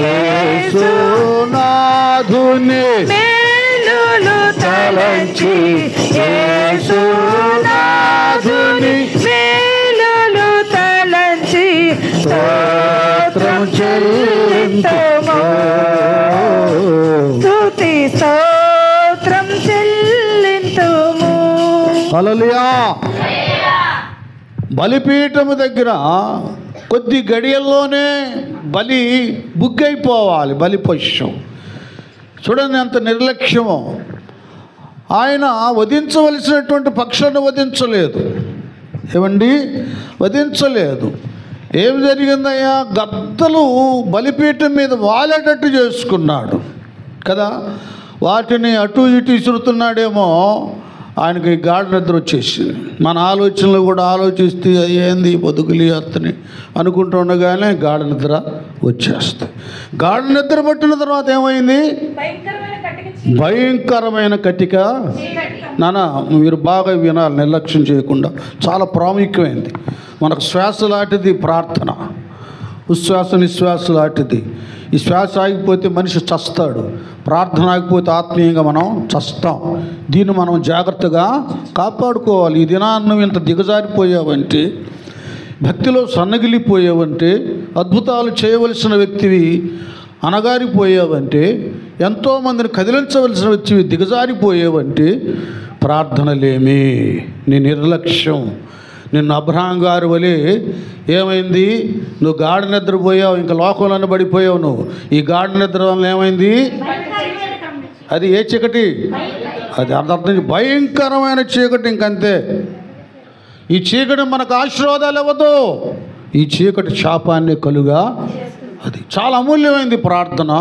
యేసునాథుని మేలులు తలంచి, యేసునాథుని మేలులు తలంచి స్తోత్రం చెల్లింతుము, స్తుతి స్తోత్రం చెల్లింతుము. హల్లెలూయా. బలిపీఠము దగ్గర కొద్ది గడియల్లోనే బలి బుగ్గైపోవాలి. బలి పశువు చూడండి ఎంత నిర్లక్ష్యమో. ఆయన వధించవలసినటువంటి పక్షులను వధించలేదు. ఏమండి, వధించలేదు. ఏం జరిగిందయ్యా? గద్దలు బలిపీఠం మీద వాలేటట్టు చేసుకున్నాడు కదా. వాటిని అటు ఇటు ఇసురుతున్నాడేమో, ఆయనకి గాఢ నిద్ర వచ్చేసింది. మన ఆలోచనలు కూడా ఆలోచిస్తే ఏంది బతుకులి అతని అనుకుంటుండగానే గాఢ నిద్ర వచ్చేస్తాయి. గాఢ నిద్ర పట్టిన తర్వాత ఏమైంది? భయంకరమైన కటిక. నానా మీరు బాగా వినాలి, నిర్లక్ష్యం చేయకుండా. చాలా ప్రాముఖ్యమైనది. మనకు శ్వాస లాంటిది ప్రార్థన, ఉచ్ఛ్వాస నిశ్వాస లాంటిది. ఈ శ్వాస ఆగిపోతే మనిషి చస్తాడు, ప్రార్థన ఆగిపోతే ఆత్మీయంగా మనం చస్తాం. దీన్ని మనం జాగ్రత్తగా కాపాడుకోవాలి. ఈ దినాన్ని నువ్వు ఇంత దిగజారిపోయావంటే, భక్తిలో సన్నగిలిపోయావంటే, అద్భుతాలు చేయవలసిన వ్యక్తివి అనగారిపోయావంటే, ఎంతోమందిని కదిలించవలసిన వ్యక్తివి దిగజారిపోయావంటే, ప్రార్థనలేమి, నీ నిర్లక్ష్యం. నిన్ను అబ్రహాం గారి వలె ఏమైంది? నువ్వు గాఢ నిద్రపోయావు, ఇంకా లోకంలోనే పడిపోయావు నువ్వు. ఈ గాఢ నిద్ర వల్ల ఏమైంది? అది ఏ చీకటి? అది అర్థం భయంకరమైన చీకటి. ఇంకంతే. ఈ చీకటి మనకు ఆశీర్వాదాలు ఇవ్వదు, ఈ చీకటి శాపాన్ని కలుగా. అది చాలా అమూల్యమైనది ప్రార్థన.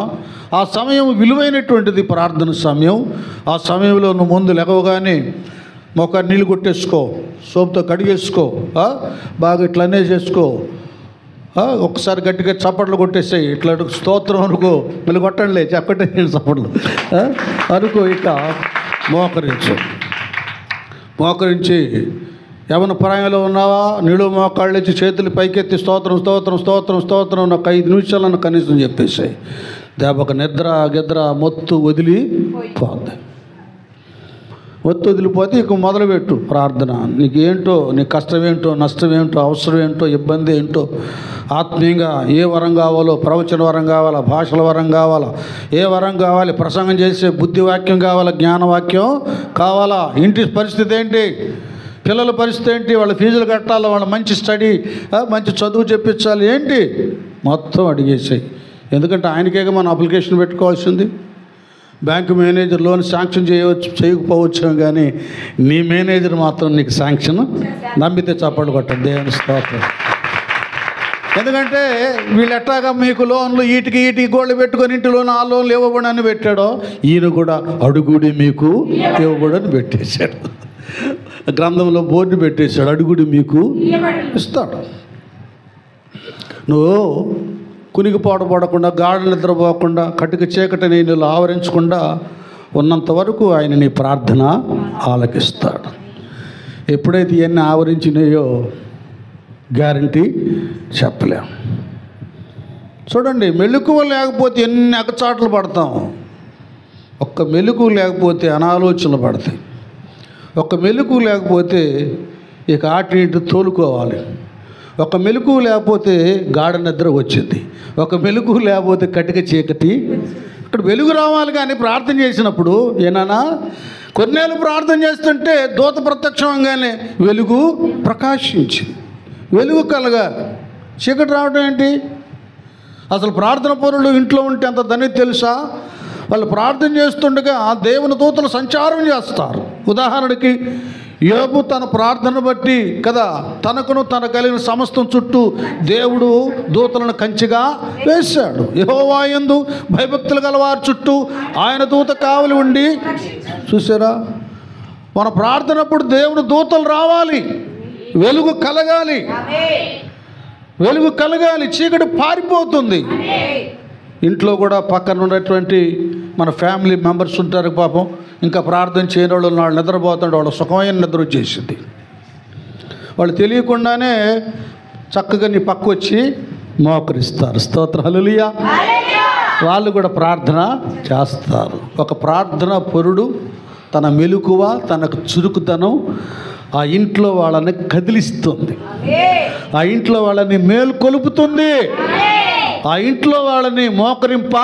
ఆ సమయం విలువైనటువంటిది ప్రార్థన సమయం. ఆ సమయంలో నువ్వు ముందు లేవగానే మొక్క నీళ్ళు కొట్టేసుకో, సోపుతో కడిగేసుకో, బాగా ఇట్లా అనేసేసుకో. ఒక్కసారి గట్టిగా చప్పట్లు కొట్టేసాయి. ఇట్లా స్తోత్రం అనుకో, మళ్ళీ కొట్టండి, చెప్పండి చప్పట్లు అనుకో. ఇక మోకరించి ఏమన్నా ప్రాయంలో ఉన్నావా? నీళ్ళు మోకాళ్ళు ఇచ్చి చేతులు పైకెత్తి స్తోత్రం స్తోత్రం స్తోత్రం స్తోత్రం నాకు 5 నిమిషాలను కనీసం చెప్పేసాయి. దేవక నిద్ర గిద్ర మొత్తు వదిలిపోద్ది. ఒత్తి వదిలిపోతే ఇక మొదలుపెట్టు ప్రార్థన. నీకు ఏంటో, నీ కష్టం ఏంటో, నష్టం ఏంటో, అవసరం ఏంటో, ఇబ్బంది ఏంటో, ఆత్మీయంగా ఏ వరం కావాలో, ప్రవచన వరం కావాలా, భాషల వరం కావాలా, ఏ వరం కావాలి, ప్రసంగం చేసే బుద్ధి వాక్యం కావాలా, జ్ఞానవాక్యం కావాలా, ఇంటి పరిస్థితి ఏంటి, పిల్లల పరిస్థితి ఏంటి, వాళ్ళ ఫీజులు కట్టాలి, వాళ్ళ మంచి స్టడీ, మంచి చదువు చెప్పించాలి, ఏంటి మొత్తం అడిగేసాయి. ఎందుకంటే ఆయనకే మనం అప్లికేషన్ పెట్టుకోవాల్సింది. బ్యాంకు మేనేజర్ లోన్ శాంక్షన్ చేయకపోవచ్చు, కానీ నీ మేనేజర్ మాత్రం నీకు శాంక్షన్. నమ్మితే చప్పట్లు కొట్టండి, దేవుని స్తోత్రం. ఎందుకంటే వీళ్ళు ఎట్టాగా మీకు లోన్లు ఈటికి గోళ్ళు పెట్టుకొని ఇంటి లోన్, ఆ లోన్లు ఇవ్వబడని పెట్టాడో, ఈయన కూడా అడుగుడి మీకు ఇవ్వబడని పెట్టేశాడు. గ్రంథంలో బోర్డు పెట్టేశాడు, అడుగుడి మీకు ఇస్తాడు. నువ్వు కునిగిపాటుపడకుండా, గాఢ నిద్రపోకుండా, కటిక చీకటి నీళ్ళు ఆవరించకుండా ఉన్నంత వరకు ఆయన నీ ప్రార్థన ఆలకిస్తాడు. ఎప్పుడైతే ఇవన్నీ ఆవరించినాయో గ్యారంటీ చెప్పలేం. చూడండి, మెలకువ లేకపోతే ఎన్ని అగచాట్లు పడతాం. ఒక్క మెలకువ లేకపోతే అనాలోచనలు పడతాయి. ఒక్క మెలకువ లేకపోతే ఇక ఆటి ఇటు తోలుకోవాలి. ఒక మెలకువ లేకపోతే గాఢ నిద్ర వచ్చింది. ఒక మెలకువ లేకపోతే కటిక చీకటి. ఇక్కడ వెలుగు రావాలి. కానీ ప్రార్థన చేసినప్పుడు ఏనానా కొన్నేళ్ళు ప్రార్థన చేస్తుంటే దూత ప్రత్యక్షంగానే వెలుగు ప్రకాశించింది. వెలుగు కలగా చీకటి రావడం ఏంటి? అసలు ప్రార్థన పరులు ఇంట్లో ఉంటే అంత ధన్యత తెలుసా? వాళ్ళు ప్రార్థన చేస్తుండగా దేవుని దూతలు సంచారం చేస్తారు. ఉదాహరణకి యోబు తన ప్రార్థన బట్టి కదా, తనకును తన కలిగిన సమస్తం చుట్టూ దేవుడు దూతలను కంచిగా వేశాడు. యెహోవా యందు భయభక్తులు గల వారి చుట్టూ ఆయన దూత కావలి ఉండి. చూసారా, మన ప్రార్థనప్పుడు దేవుడు దూతలు రావాలి, వెలుగు కలగాలి. వెలుగు కలగాలి, చీకటి పారిపోతుంది. ఇంట్లో కూడా పక్కన ఉన్నటువంటి మన ఫ్యామిలీ మెంబర్స్ ఉంటారు పాపం, ఇంకా ప్రార్థన చేయని వాళ్ళు వాళ్ళు నిద్రపోతుంటే వాళ్ళ సుఖమైన నిద్ర వచ్చేసింది. వాళ్ళు తెలియకుండానే చక్కగా నీ పక్క వచ్చి మోకరిస్తారు. స్తోత్రం, హల్లెలూయా. వాళ్ళు కూడా ప్రార్థన చేస్తారు. ఒక ప్రార్థన పరుడు తన మెలకువ, తనకు చురుకుతనం ఆ ఇంట్లో వాళ్ళని కదిలిస్తుంది, ఆ ఇంట్లో వాళ్ళని మేలుకొలుపుతుంది, ఆ ఇంట్లో వాళ్ళని మోకరింప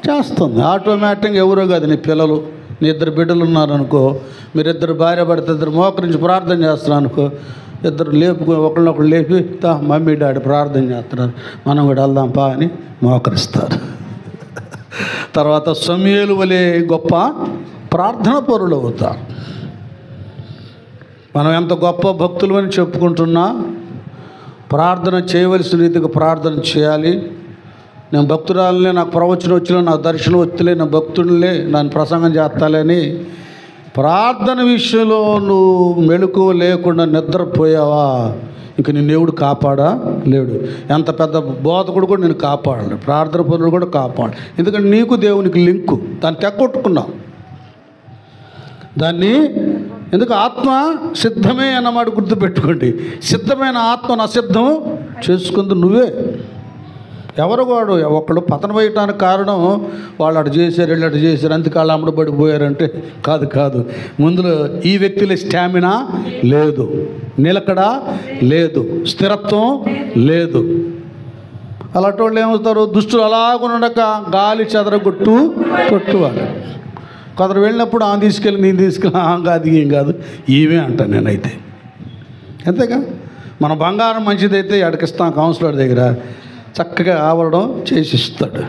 చేస్తుంది. ఆటోమేటిక్గా ఎవరో కాదు, నీ పిల్లలు, నీ ఇద్దరు బిడ్డలు ఉన్నారనుకో, మీరిద్దరు భార్య పడితే ఇద్దరు మోకరించి ప్రార్థన చేస్తున్నారు అనుకో, ఇద్దరు లేపుకొని ఒకళ్ళనొకళ్ళు లేపి మమ్మీ డాడీ ప్రార్థన చేస్తున్నారు, మనం కూడా వెళ్దాంపా అని మోకరిస్తారు. తర్వాత సమూయేలు వలె గొప్ప ప్రార్థన పరులు అవుతారు. మనం ఎంత గొప్ప భక్తులు అని చెప్పుకుంటున్నా ప్రార్థన చేయవలసిన రీతిగా ప్రార్థన చేయాలి. నేను భక్తురాలనే, నాకు ప్రవచనం వచ్చినా, నాకు దర్శనం వచ్చలే, నా భక్తుడిలే, నన్ను ప్రసంగం చేస్తాలని ప్రార్థన విషయంలో నువ్వు మెలకువ లేకుండా నిద్రపోయావా, ఇంక నిన్ను దేవుడు కాపాడా లేడు. ఎంత పెద్ద బోధకుడు కూడా నేను కాపాడాలి, ప్రార్థన పనులు కూడా కాపాడు. ఎందుకంటే నీకు దేవునికి లింకు, దాన్ని తెగొట్టుకున్నావు దాన్ని. ఎందుకు ఆత్మ సిద్ధమే అన్నమాట గుర్తుపెట్టుకోండి. సిద్ధమైన ఆత్మను అసిద్ధం చేసుకుంది నువ్వే. ఎవరు వాడు ఒకళ్ళు పతనం అయ్యటానికి కారణం వాళ్ళు అటు చేశారు, వీళ్ళు అటు చేశారు, అందుకే వాళ్ళు అమ్మడబడిపోయారంటే కాదు. ముందులో ఈ వ్యక్తిలో స్టామినా లేదు, నిలకడ లేదు, స్థిరత్వం లేదు. అలాంటి వాళ్ళు ఏమవుతారు, దుష్టులు అలాగుండక గాలి కొట్టువాడు. కొందరు వెళ్ళినప్పుడు ఆమె తీసుకెళ్ళి, నేను తీసుకెళ్ళి, కాదు ఏం కాదు ఈవే అంటాను నేనైతే. అంతేగా, మన బంగారం మంచిదైతే ఎడకిస్తాం కౌన్సిలర్ దగ్గర, చక్కగా ఆవరణం చేసిస్తాడు.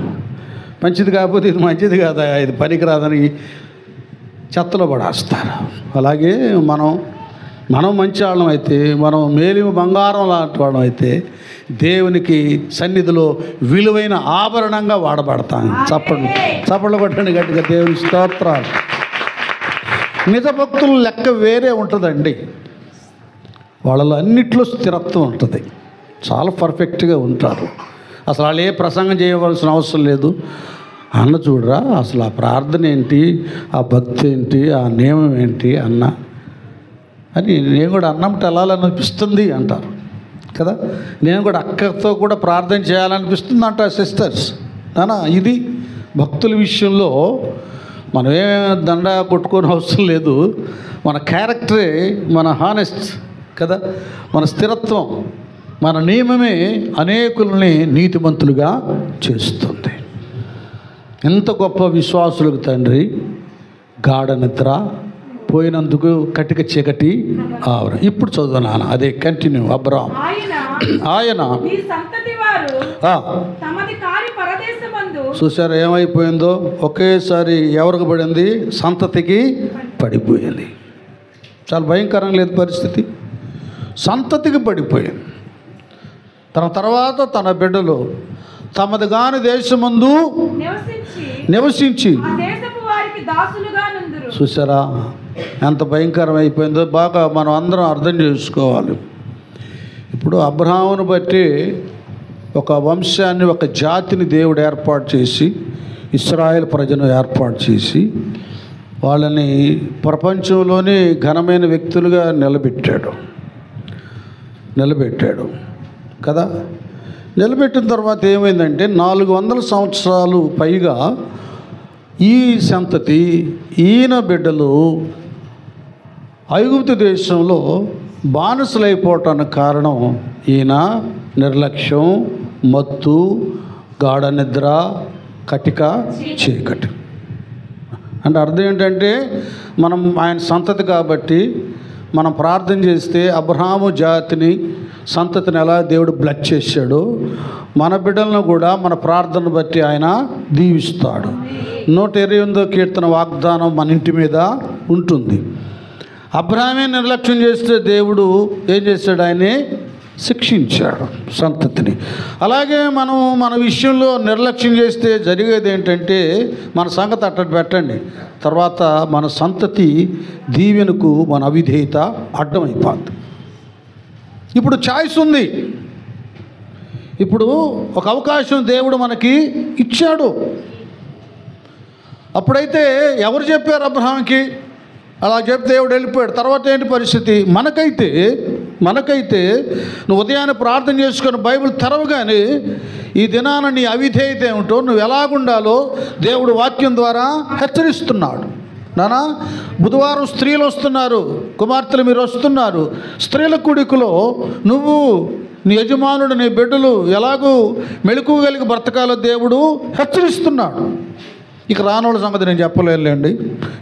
మంచిది కాకపోతే ఇది మంచిది కాదా, ఇది పనికిరాదని చెత్తలో పడేస్తారు. అలాగే మనం మంచి వాళ్ళం అయితే, మనం మేలిమి బంగారం లాంటి వాళ్ళం అయితే దేవునికి సన్నిధిలో విలువైన ఆభరణంగా వాడబడతాం. చప్పట్లు కొట్టండి గట్టిగా, దేవుని స్తోత్రాలు. నిజ భక్తుల లెక్క వేరే ఉంటుందండి. వాళ్ళలో అన్నిట్లో స్థిరత్వం ఉంటుంది, చాలా పర్ఫెక్ట్గా ఉంటారు. అసలు వాళ్ళు ఏ ప్రసంగం చేయవలసిన అవసరం లేదు. అన్న చూడరా, అసలు ఆ ప్రార్థన ఏంటి, ఆ భక్తి ఏంటి, ఆ నియమం ఏంటి అన్న అని నేను కూడా అన్నమాట వెళ్ళాలనిపిస్తుంది అంటారు కదా. నేను కూడా అక్కతో కూడా ప్రార్థన చేయాలనిపిస్తుంది అంటారు సిస్టర్స్. నానా, ఇది భక్తుల విషయంలో మనం ఏ దండ కొట్టుకోని అవసరం లేదు. మన క్యారెక్టరే, మన హానెస్ట్ కదా, మన స్థిరత్వం, మన నియమమే అనేకుల్ని నీతిమంతులుగా చేస్తుంది. ఎంత గొప్ప విశ్వాసులకు తండ్రి గాఢ నిద్ర పోయినందుకు కటిక చీకటి ఆవరణ. ఇప్పుడు చదువు నాన్న, అదే కంటిన్యూ. అబ్రాహాం ఆయన చూసారా ఏమైపోయిందో, ఒకేసారి ఎవరికి పడింది, సంతతికి పడిపోయింది. చాలా భయంకరంగా లేదు పరిస్థితి, సంతతికి పడిపోయింది. తన తర్వాత తన బిడ్డలు తమది కాని దేశమందు నివసించి, చూసారా ఎంత భయంకరం అయిపోయిందో. బాగా మనం అందరం అర్థం చేసుకోవాలి. ఇప్పుడు అబ్రహామును బట్టి ఒక వంశాన్ని, ఒక జాతిని దేవుడు ఏర్పాటు చేసి, ఇశ్రాయేల్ ప్రజను ఏర్పాటు చేసి, వాళ్ళని ప్రపంచంలోని ఘనమైన వ్యక్తులుగా నిలబెట్టాడు కదా. నిలబెట్టిన తర్వాత ఏమైందంటే 400 సంవత్సరాలు పైగా ఈ సంతతి, ఈయన బిడ్డలు ఐగుప్తు దేశంలో బానిసలైపోవటానికి కారణం ఈయన నిర్లక్ష్యం, మత్తు, గాఢ నిద్ర, కటిక చీకటి. అంటే అర్థం ఏంటంటే, మనం ఆయన సంతతి కాబట్టి మనం ప్రార్థన చేస్తే అబ్రహాము జాతిని, సంతతిని ఎలా దేవుడు బ్లెస్ చేశాడో, మన బిడ్డలను కూడా మన ప్రార్థన బట్టి ఆయన దీవిస్తాడు. 128వ కీర్తన వాగ్దానం మన ఇంటి మీద ఉంటుంది. అబ్రహామే నిర్లక్ష్యం చేస్తే దేవుడు ఏం చేశాడు, ఆయనే శిక్షించాడు సంతతిని. అలాగే మనం మన విషయంలో నిర్లక్ష్యం చేస్తే జరిగేది ఏంటంటే, మన సంగతి అట్ట పెట్టండి, తర్వాత మన సంతతి దీవెనకు మన అవిధేయత అడ్డమైపోద్ది. ఇప్పుడు చాయిస్ ఉంది. ఇప్పుడు ఒక అవకాశం దేవుడు మనకి ఇచ్చాడు. అప్పుడైతే ఎవరు చెప్పారు అబ్రహాంకి? అలా చెప్తే దేవుడు వెళ్ళిపోయాడు. తర్వాత ఏంటి పరిస్థితి? మనకైతే నువ్వు ఉదయాన్నే ప్రార్థన చేసుకొని బైబిల్ తెరవగానే ఈ దినాన నీ అవిధేయత ఏమిటో, నువ్వు ఎలాగుండాలో దేవుడు వాక్యం ద్వారా హెచ్చరిస్తున్నాడు. నానా, బుధవారం స్త్రీలు వస్తున్నారు, కుమార్తెలు మీరు వస్తున్నారు. స్త్రీల కూడికలో నువ్వు, నీ యజమానుడు, నీ బిడ్డలు ఎలాగూ మెళుకువగలిగి బ్రతకాలో దేవుడు హెచ్చరిస్తున్నాడు. ఇక రానోళ్ళ సంగతి నేను చెప్పలేనులేండి,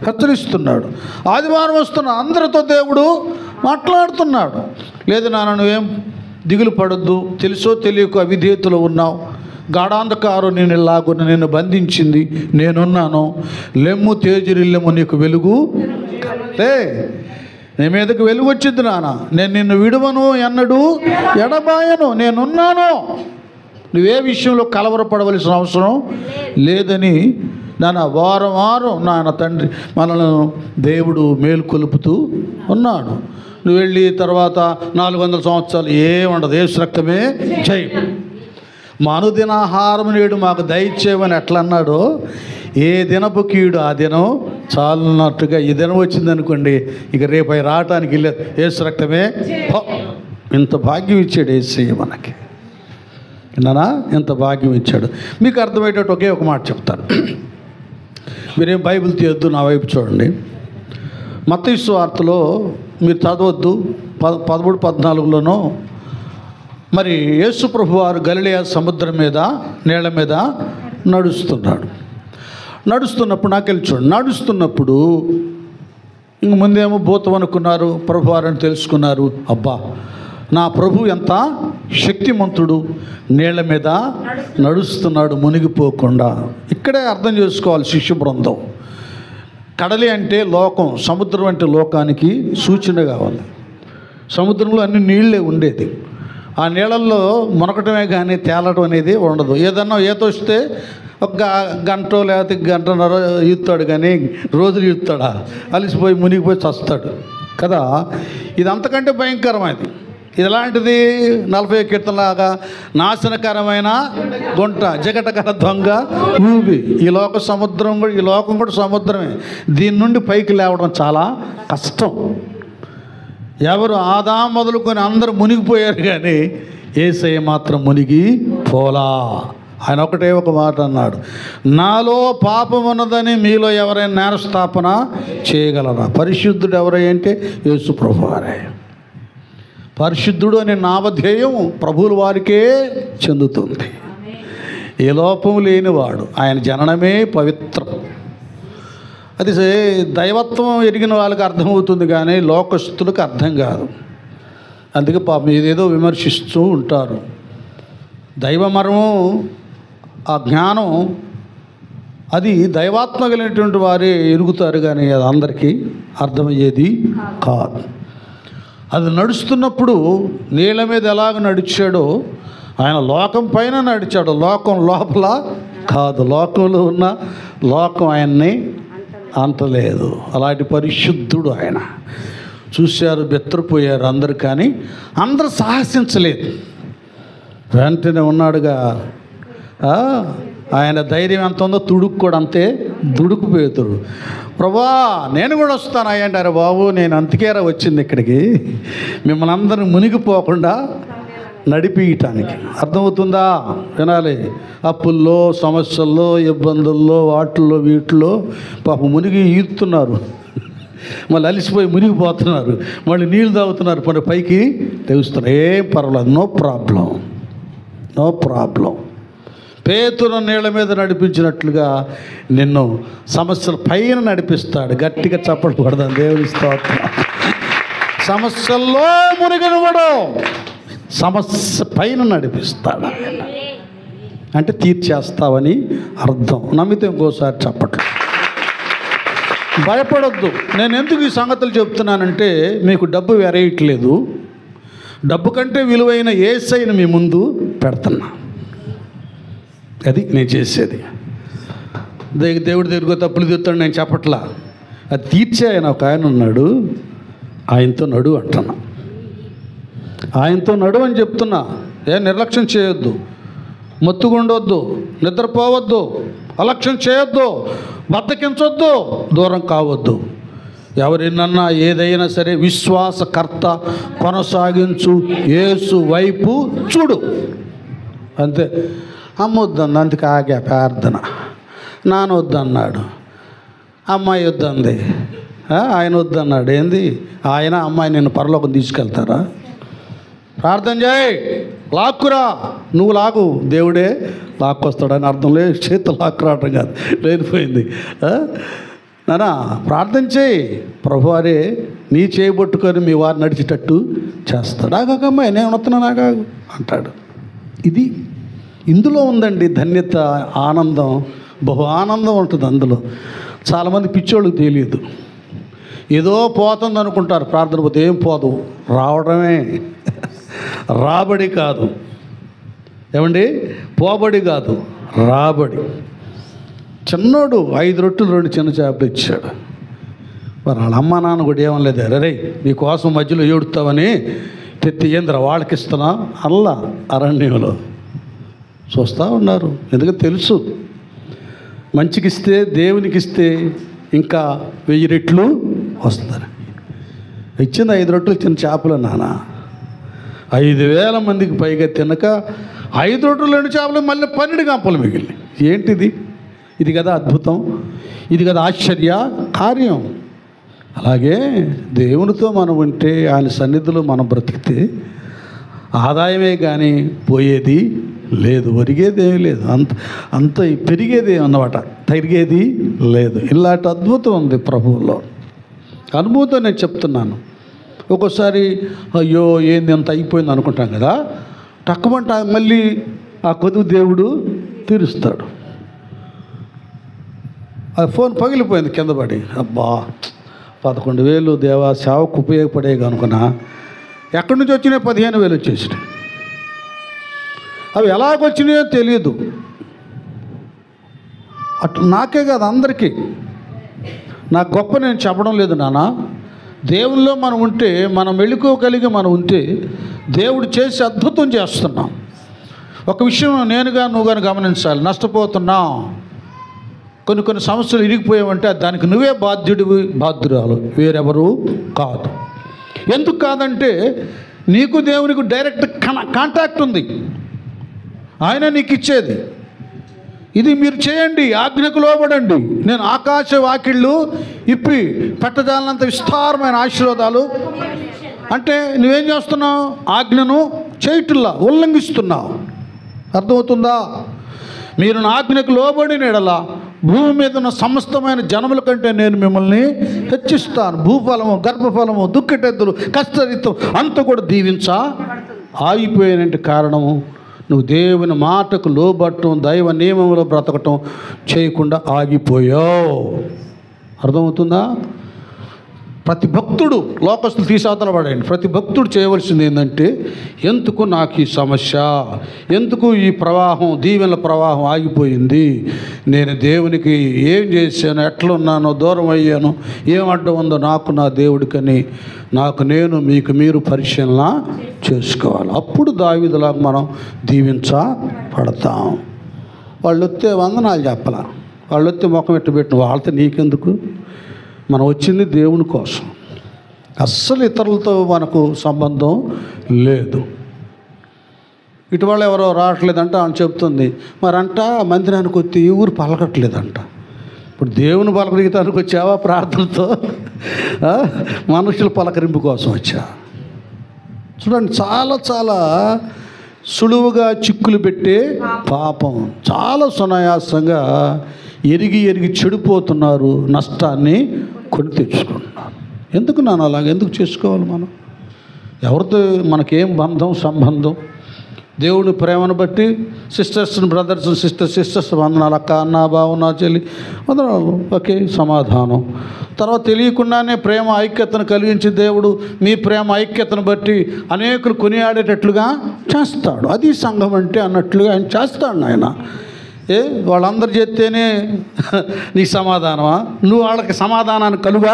హెచ్చరిస్తున్నాడు. ఆదివారం వస్తున్న అందరితో దేవుడు మాట్లాడుతున్నాడు. లేదు నాన్న, నువ్వేం దిగులు పడొద్దు, తెలుసో తెలియక అవిధేయతలో ఉన్నావు, గాఢాంధకారం నేను ఇలాగున్న నిన్ను బంధించింది, నేనున్నాను, లెమ్ము తేజరిల్లెము, నీకు వెలుగు నీ మీదకి వెలుగు వచ్చింది నాన్న, నేను నిన్ను విడువను ఎన్నడూ ఎడబాయను, నేనున్నాను, నువ్వే విషయంలో కలవరపడవలసిన అవసరం లేదని నాన్న వారం నాన్న తండ్రి మనల్ని దేవుడు మేలుకొలుపుతూ ఉన్నాడు. నువ్వు వెళ్ళి తర్వాత 400 సంవత్సరాలు ఏముండదు, యేసు రక్తమే జై, మా అనుదినాహారం నేడు మాకు దయచేయమని ఎట్లా అన్నాడో, ఏ దినపు కీడు ఆ దినం చాలున్నట్టుగా ఈ దినం వచ్చిందనుకోండి, ఇక రేపై రావటానికి లేదు, యేసు రక్తమే. ఇంత భాగ్యం ఇచ్చాడు యేసయ్య మనకి, విన్నానా? ఎంత భాగ్యం ఇచ్చాడు. మీకు అర్థమయ్యేటట్టు ఒకే ఒక మాట చెప్తాను. మీరేం బైబిల్ తీయొద్దు, నా వైపు చూడండి. మత్తయి సువార్తలో మీరు చదవద్దు, 13-14లోనో మరి యేసు ప్రభు వారు గలిలయ సముద్రం మీద నీళ్ళ మీద నడుస్తున్నప్పుడు నాకెళ్ళి చూడండి. నడుస్తున్నప్పుడు ఇంక ముందేమో భూతం అనుకున్నారు, ప్రభు వారని తెలుసుకున్నారు. అబ్బా, నా ప్రభు ఎంత శక్తిమంతుడు, నీళ్ళ మీద నడుస్తున్నాడు మునిగిపోకుండా. ఇక్కడే అర్థం చేసుకోవాలి శిష్య బృందం. కడలి అంటే లోకం, సముద్రం అంటే లోకానికి సూచన కావాలి. సముద్రంలో అన్ని నీళ్ళే ఉండేది, ఆ నీళ్ళల్లో మునకటమే కానీ తేలటం అనేది ఉండదు. ఏదన్నా ఈత వస్తే ఒక గంట లేకపోతే గంటన్నర ఈదుతాడు, కానీ రోజులు ఈదుతాడా? అలిసిపోయి మునిగిపోయి చస్తాడు కదా. ఇది అంతకంటే భయంకరమైనది. ఇది ఎలాంటిది? 40 కీర్తనలాగా నాశనకరమైన గుంట, జగటకర దొంగ ఊబి. ఈ లోకం కూడా సముద్రమే. దీని నుండి పైకి లేవడం చాలా కష్టం. ఎవరు ఆదాం మొదలుకొని అందరూ మునిగిపోయారు, కానీ యేసయ్య మాత్రం మునిగి పోలా. ఆయన ఒకటే ఒక మాట అన్నాడు, నాలో పాపం ఉన్నదని మీలో ఎవరైనా నేరస్థాపన చేయగలరా? పరిశుద్ధుడు ఎవరంటే యేసు ప్రభువారే. పరిశుద్ధుడు అనే నామధేయం ప్రభువుల వారికే చెందుతుంది. ఏ లోపం లేనివాడు, ఆయన జననమే పవిత్రం. అది దైవత్వం ఎరిగిన వాళ్ళకి అర్థమవుతుంది, కానీ లోకస్తులకు అర్థం కాదు. అందుకే పాపం ఏదేదో విమర్శిస్తూ ఉంటారు. దైవమర్మం, ఆ జ్ఞానం అది దైవాత్మ కలిగినటువంటి వారే ఎరుగుతారు, కానీ అది అందరికీ అర్థమయ్యేది కాదు. అది నడుస్తున్నప్పుడు నీళ్ళ మీద ఎలాగ నడిచాడో ఆయన లోకం పైన నడిచాడు, లోకం లోపల కాదు. లోకంలో ఉన్న లోకం ఆయన్ని అంటలేదు. అలాంటి పరిశుద్ధుడు ఆయన. చూశారు, బెత్తరిపోయారు అందరు, కానీ అందరూ సాహసించలేదు. వెంటనే ఉన్నాడుగా, ఆయన ధైర్యం ఎంత ఉందో తుడుకు కూడా అంతే దుడుకుపోయేతుడు. ప్రభా నేను కూడా వస్తాను అయ్యండి. అరే బాబు, నేను అంతకేరా వచ్చింది ఇక్కడికి, మిమ్మల్ని అందరిని మునిగిపోకుండా నడిపించటానికి. అర్థమవుతుందా? వినాలి. అప్పుల్లో, సమస్యల్లో, ఇబ్బందుల్లో, వాటిల్లో వీటిల్లో పాపం మునిగి ఈదుతున్నారు, మళ్ళీ అలిసిపోయి మునిగిపోతున్నారు, మళ్ళీ నీళ్ళు తాగుతున్నారు, మరి పైకి తెగుస్తున్నారు. ఏం పర్వాలేదు, నో ప్రాబ్లం. పేతురు నీళ్ళ మీద నడిపించినట్లుగా నిన్ను సమస్యల పైన నడిపిస్తాడు. గట్టిగా చప్పట్లు కొడదాం దేవుని స్తోత్రం. సమస్యల్లో మునిగినవాడు సమస్య పైన నడిపిస్తాడు. అంటే తీర్చేస్తావని అర్థం. నమ్మితే ఇంకోసారి చప్పట్లు. భయపడొద్దు. నేను ఎందుకు ఈ సంగతులు చెప్తున్నానంటే, మీకు డబ్బు వెరైయట్లేదు, డబ్బు కంటే విలువైన యేసయ్యను మీ ముందు పెడుతున్నా. అది నేను చేసేది. దేవుడి దగ్గర తప్పులు తీరుతాడు నేను చెప్పట్లా, అది తీర్చే ఆయన ఒక ఆయన ఉన్నాడు, ఆయనతో నడు అంటున్నా. ఆయనతో నడు అని చెప్తున్నా. నిర్లక్ష్యం చేయొద్దు, మొత్తుకుండొద్దు, నిద్రపోవద్దు, అలక్ష్యం చేయొద్దు. బద్దకించొద్దు, దూరం కావద్దు. ఎవరినన్నా ఏదైనా సరే విశ్వాసకర్త కొనసాగించు యేసు వైపు చూడు, అంతే. అమ్మ వద్దన్న, అందుకే ఆగా ప్రార్థన. నాన్న వద్దన్నాడు, అమ్మాయి వద్దంది, ఆయన వద్దన్నాడు. ఏంది ఆయన అమ్మాయి నిన్ను పరలోకం తీసుకెళ్తారా? ప్రార్థన చేయి, లాక్కురా. నువ్వు లాగు, దేవుడే లాక్కొస్తాడని అర్థం లేదు. చేతులు లాక్కురావటం కాదు, లేనిపోయింది. నానా ప్రార్థన చేయి, ప్రభువారే నీ చేయబట్టుకొని మీ వారు నడిచేటట్టు చేస్తాడు. ఆగాకమ్మాయి నేను వస్తున్నా నాగాగు అంటాడు. ఇది ఇందులో ఉందండి ధన్యత, ఆనందం, బహు ఆనందం ఉంటుంది అందులో. చాలామంది పిచ్చోళ్ళకి తెలియదు. ఏదో పోతుంది అనుకుంటారు, ప్రార్థన పోతే ఏం పోదు, రావడమే. రాబడి కాదు ఏమండి, పోబడి కాదు, రాబడి. చిన్నోడు 5 రొట్టెలు 2 చిన్న చేపలు ఇచ్చాడు. మరి వాళ్ళ అమ్మ నాన్న కూడా ఏమనలేదు, అరే నీకోసం మధ్యలో ఏడుతావని తెత్తి ఏంద్ర వాళ్ళకి ఇస్తున్నా అల్లా అరణ్యంలో చూస్తూ ఉన్నారు. ఎందుకంటే తెలుసు మంచికి ఇస్తే, దేవునికి ఇస్తే ఇంకా 1000 రెట్లు వస్తారు. ఇచ్చింది 5 రొట్టెలు చిన్న చేపలు నాన్న. 5,000 మందికి పైగా తినక 5 రొట్టెలు 2 చేపలు మళ్ళీ 12 గంపలు మిగిలినాయి. ఏంటిది? ఇది కదా అద్భుతం, ఇది కదా ఆశ్చర్య కార్యం. అలాగే దేవునితో మనం ఉంటే, ఆయన సన్నిధిలో మనం బ్రతికితే ఆదాయమే కానీ పోయేది లేదు, ఒరిగేదేమీ లేదు, అంత పెరిగేది అన్నమాట, తరిగేది లేదు. ఇలాంటి అద్భుతం ఉంది ప్రభువులో. అనుభూతం నేను చెప్తున్నాను. ఒక్కోసారి అయ్యో ఏంది అంత అయిపోయింది అనుకుంటాం కదా, తక్కువంట మళ్ళీ ఆ కొద్ది దేవుడు తీరుస్తాడు. ఆ ఫోన్ పగిలిపోయింది కింద పడి, అబ్బా 11,000 దేవా సేవకు ఉపయోగపడేవి అనుకున్నా, ఎక్కడి నుంచి వచ్చినాయి 15,000 వచ్చేసినాయి. అవి ఎలాగొచ్చినాయో తెలియదు. అటు నాకే కాదు అందరికీ. నాకు గొప్ప నేను చెప్పడం లేదు నాన్న. దేవుల్లో మనం ఉంటే, మనం మెళుకోగలిగి మనం ఉంటే దేవుడు చేసి అద్భుతం చేస్తున్నాం. ఒక విషయం నేనుగా నువ్వు కానీ గమనించాలి. నష్టపోతున్నాం, కొన్ని సమస్యలు ఇరిగిపోయావంటే దానికి నువ్వే బాధ్యురాలు, వేరెవరు కాదు. ఎందుకు కాదంటే నీకు దేవునికి డైరెక్ట్ కాంటాక్ట్ ఉంది. ఆయన నీకు ఇచ్చేది ఇది. మీరు చేయండి, ఆజ్ఞకు లోబడండి, నేను ఆకాశ వాకిళ్ళు ఇప్పి పెట్టజాలనంత విస్తారమైన ఆశీర్వాదాలు. అంటే నువ్వేం చేస్తున్నావు? ఆజ్ఞను చేయటంలా ఉల్లంఘిస్తున్నావు. అర్థమవుతుందా? మీరు నా ఆజ్ఞకు లోబడిన ఎడల భూమి మీద ఉన్న సమస్తమైన జనముల కంటే నేను మిమ్మల్ని హెచ్చిస్తాను. భూఫలము, గర్భఫలము, దుఃఖటెద్దులు, కష్టరితం అంతా కూడా దీవించా ఆగిపోయినంటే కారణము నువ్వు దేవుని మాటకు లోబట్టడం, దైవ నియమంలో బ్రతకటం చేయకుండా ఆగిపోయావు. అర్థమవుతుందా? ప్రతి భక్తుడు, లోకస్తులు తీసాతల పడండి, ప్రతి భక్తుడు చేయవలసింది ఏంటంటే, ఎందుకు నాకు ఈ సమస్య, ఎందుకు ఈ ప్రవాహం, దీవెనల ప్రవాహం ఆగిపోయింది, నేను దేవునికి ఏం చేశాను, ఎట్లున్నానో, దూరం అయ్యాను, ఏం అడ్డం ఉందో నాకు నా దేవుడికని నాకు నేను మీకు మీరు పరిశీలన చేసుకోవాలి. అప్పుడు దావీదులాగా మనం దీవించబడతాం. వాళ్ళు వస్తే వందనాలు చెప్పాల, వాళ్ళు వస్తే ముఖం పెట్టిన వాళ్ళతో నీకెందుకు? మనం వచ్చింది దేవుని కోసం, అస్సలు ఇతరులతో మనకు సంబంధం లేదు. ఇటీవల ఎవరో రావట్లేదంట అని చెప్తుంది. మరంట మందిరానికి వచ్చి ఈ ఊరు పలకట్లేదంట. ఇప్పుడు దేవుని పలకరించడానికి వచ్చావా ప్రార్థనతో? మనుషుల పలకరింపు కోసం వచ్చా? చూడండి, చాలా చాలా సులువుగా చిక్కులు పెట్టే పాపం, చాలా సునాయాసంగా ఎరిగి చెడిపోతున్నారు, నష్టాన్ని కొని తెచ్చుకుంటున్నారు. ఎందుకు నాన్న అలాగ ఎందుకు చేసుకోవాలి? మనం ఎవరితో మనకేం బంధం, సంబంధం? దేవుని ప్రేమను బట్టి సిస్టర్స్ బ్రదర్స్, సిస్టర్స్ వందనాలు, అక్క, అన్న, బావ, నా చెల్లి వందనాలు, ఓకే, సమాధానం. తర్వాత తెలియకుండానే ప్రేమ ఐక్యతను కలిగించి దేవుడు మీ ప్రేమ ఐక్యతను బట్టి అనేకులు కొనియాడేటట్లుగా చేస్తాడు. అది సంఘం అంటే అన్నట్లుగా ఆయన చేస్తాడు. ఆయన వాళ్ళందరూ చేస్తేనే నీకు సమాధానమా? నువ్వు వాళ్ళకి సమాధానాన్ని కలుగా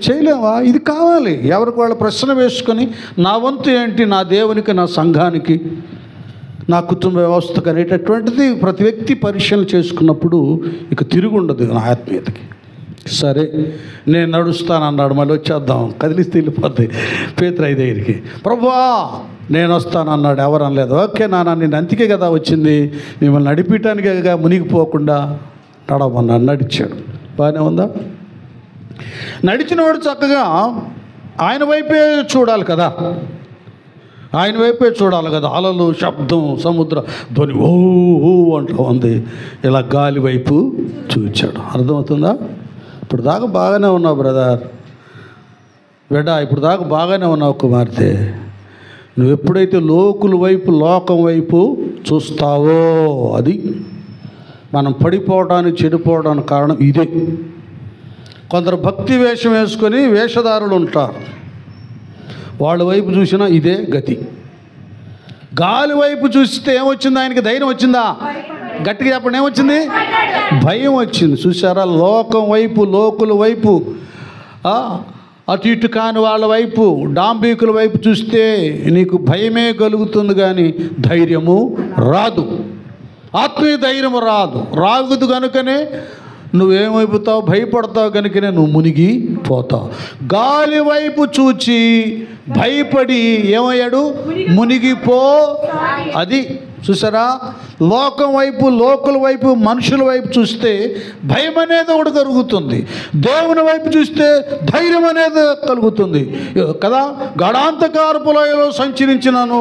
చేయలేవా? ఇది కావాలి. ఎవరికి వాళ్ళ ప్రశ్న వేసుకొని నా వంతు ఏంటి, నా దేవునికి, నా సంఘానికి, నా కుటుంబ వ్యవస్థకు అనేటటువంటిది ప్రతి వ్యక్తి పరిశీలన చేసుకున్నప్పుడు ఇక తిరిగి ఉండదు నా ఆత్మీయతకి. సరే నేను నడుస్తానన్నాడు, మళ్ళీ వచ్చేద్దాం, కదిలిస్తే వెళ్ళిపోతాయి. పేతురు 5:5కి ప్రభువా నేను వస్తానన్నాడు. ఎవరు అనలేదు. ఓకే నాన్న, నేను అంతికే కదా వచ్చింది, మిమ్మల్ని నడిపించడానికే మునిగిపోకుండా నడవమన్నాడు. నడిచాడు. బాగానే ఉందా? నడిచినవాడు చక్కగా ఆయన వైపే చూడాలి కదా, ఆయన వైపే చూడాలి కదా. అలలు, శబ్దం, సముద్ర ధ్వని ఓ అంటూ ఉంది. ఇలా గాలి వైపు చూచాడు. అర్థమవుతుందా? ఇప్పుడు దాకా బాగానే ఉన్నావు బ్రదర్, బిడ్డా, ఇప్పుడు దాకా బాగానే ఉన్నావు కుమార్తె. నువ్వు ఎప్పుడైతే లోకుల వైపు, లోకం వైపు చూస్తావో, అది మనం పడిపోవడానికి, చెడిపోవడానికి కారణం ఇదే. కొందరు భక్తి వేషం వేసుకొని వేషధారులు ఉంటారు, వాళ్ళ వైపు చూసినా ఇదే గతి. గాలి వైపు చూస్తే ఏమొచ్చింది? ఆయనకి ధైర్యం వచ్చిందా? గట్టిగా చెప్పండి, ఏమొచ్చింది? భయం వచ్చింది. చూసారా? లోకం వైపు, లోకుల వైపు, అటు ఇటు కాని వాళ్ళ వైపు, డాంబికుల వైపు చూస్తే నీకు భయమే కలుగుతుంది, కానీ ధైర్యము రాదు. ఆత్మీయ ధైర్యము రాదు కనుకనే నువ్వేమైపోతావు? భయపడతావు కనుకనే నువ్వు మునిగిపోతావు. గాలి వైపు చూచి భయపడి ఏమయ్యాడు? మునిగిపో. అది చూసారా? లోకం వైపు, లోకుల వైపు, మనుషుల వైపు చూస్తే భయం అనేది ఒకటి కలుగుతుంది, దేవుని వైపు చూస్తే ధైర్యం అనేది కలుగుతుంది కదా. గడాంతకారపు లోయలో సంచరించినాను,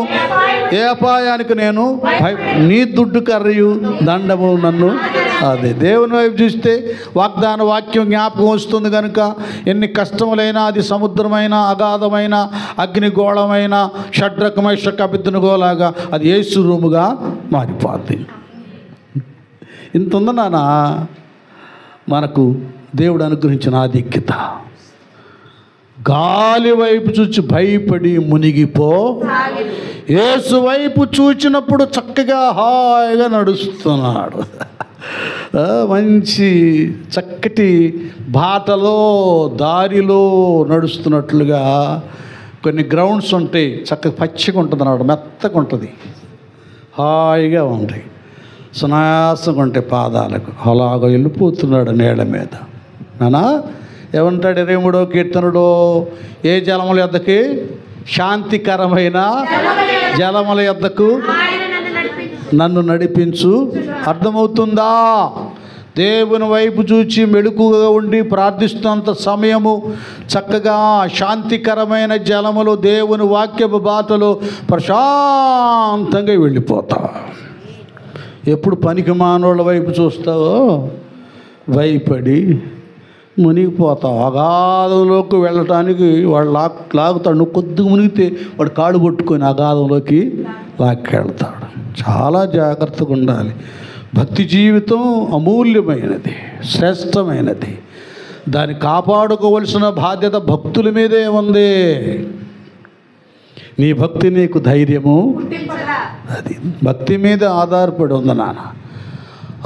ఏ అపాయానికి నేను నీ దుడ్డు కర్రయు దండము నన్ను. అదే దేవుని వైపు చూస్తే వాగ్దాన వాక్యం జ్ఞాపకం వస్తుంది కనుక ఎన్ని కష్టములైనా, అది సముద్రమైన, అగాధమైన, అగ్నిగోళమైన, షడ్రక మేషక అబేద్నెగోలాగా అది యేసు రూముగా మారిపోద్ది. ఇంత ఉంది నాన్న మనకు దేవుడు అనుగ్రహించిన ఆధిక్యత. గాలి వైపు చూచి భయపడి మునిగిపో. యేసు వైపు చూచినప్పుడు చక్కగా హాయిగా నడుస్తున్నాడు. మంచి చక్కటి బాటలో, దారిలో నడుస్తున్నట్లుగా. కొన్ని గ్రౌండ్స్ ఉంటాయి, చక్కగా పచ్చిగా ఉంటుంది అన్నమాట, మెత్తగా ఉంటుంది, హాయిగా ఉంటాయి, సునాయాసంగా ఉంటాయి పాదాలకు. అలాగ వెళ్ళిపోతున్నాడు నీళ్ళ మీద. నానా ఏమంటాడు 23వ కీర్తనలో? ఏ జలముల యొద్దకి? శాంతికరమైన జలముల యొద్దకు నన్ను నడిపించు. అర్థమవుతుందా? దేవుని వైపు చూచి మెళుకుగా ఉండి ప్రార్థిస్తున్నంత సమయము చక్కగా శాంతికరమైన జలములు, దేవుని వాక్యపు బాటలో ప్రశాంతంగా వెళ్ళిపోతావు. ఎప్పుడు పనికి మానోళ్ళ వైపు చూస్తావో భయపడి మునిగిపోతావు. అగాధంలోకి వెళ్ళటానికి వాడు లాగుతాడు. నువ్వు కొద్దిగా మునిగితే వాడు కాడు పట్టుకొని అగాధంలోకి లాక్కెళ్తాడు. చాలా జాగ్రత్తగా ఉండాలి. భక్తి జీవితం అమూల్యమైనది, శ్రేష్టమైనది. దాన్ని కాపాడుకోవలసిన బాధ్యత భక్తుల మీదే ఉంది. నీ భక్తి నీకు ధైర్యము, అది భక్తి మీద ఆధారపడి ఉంది నాన్న.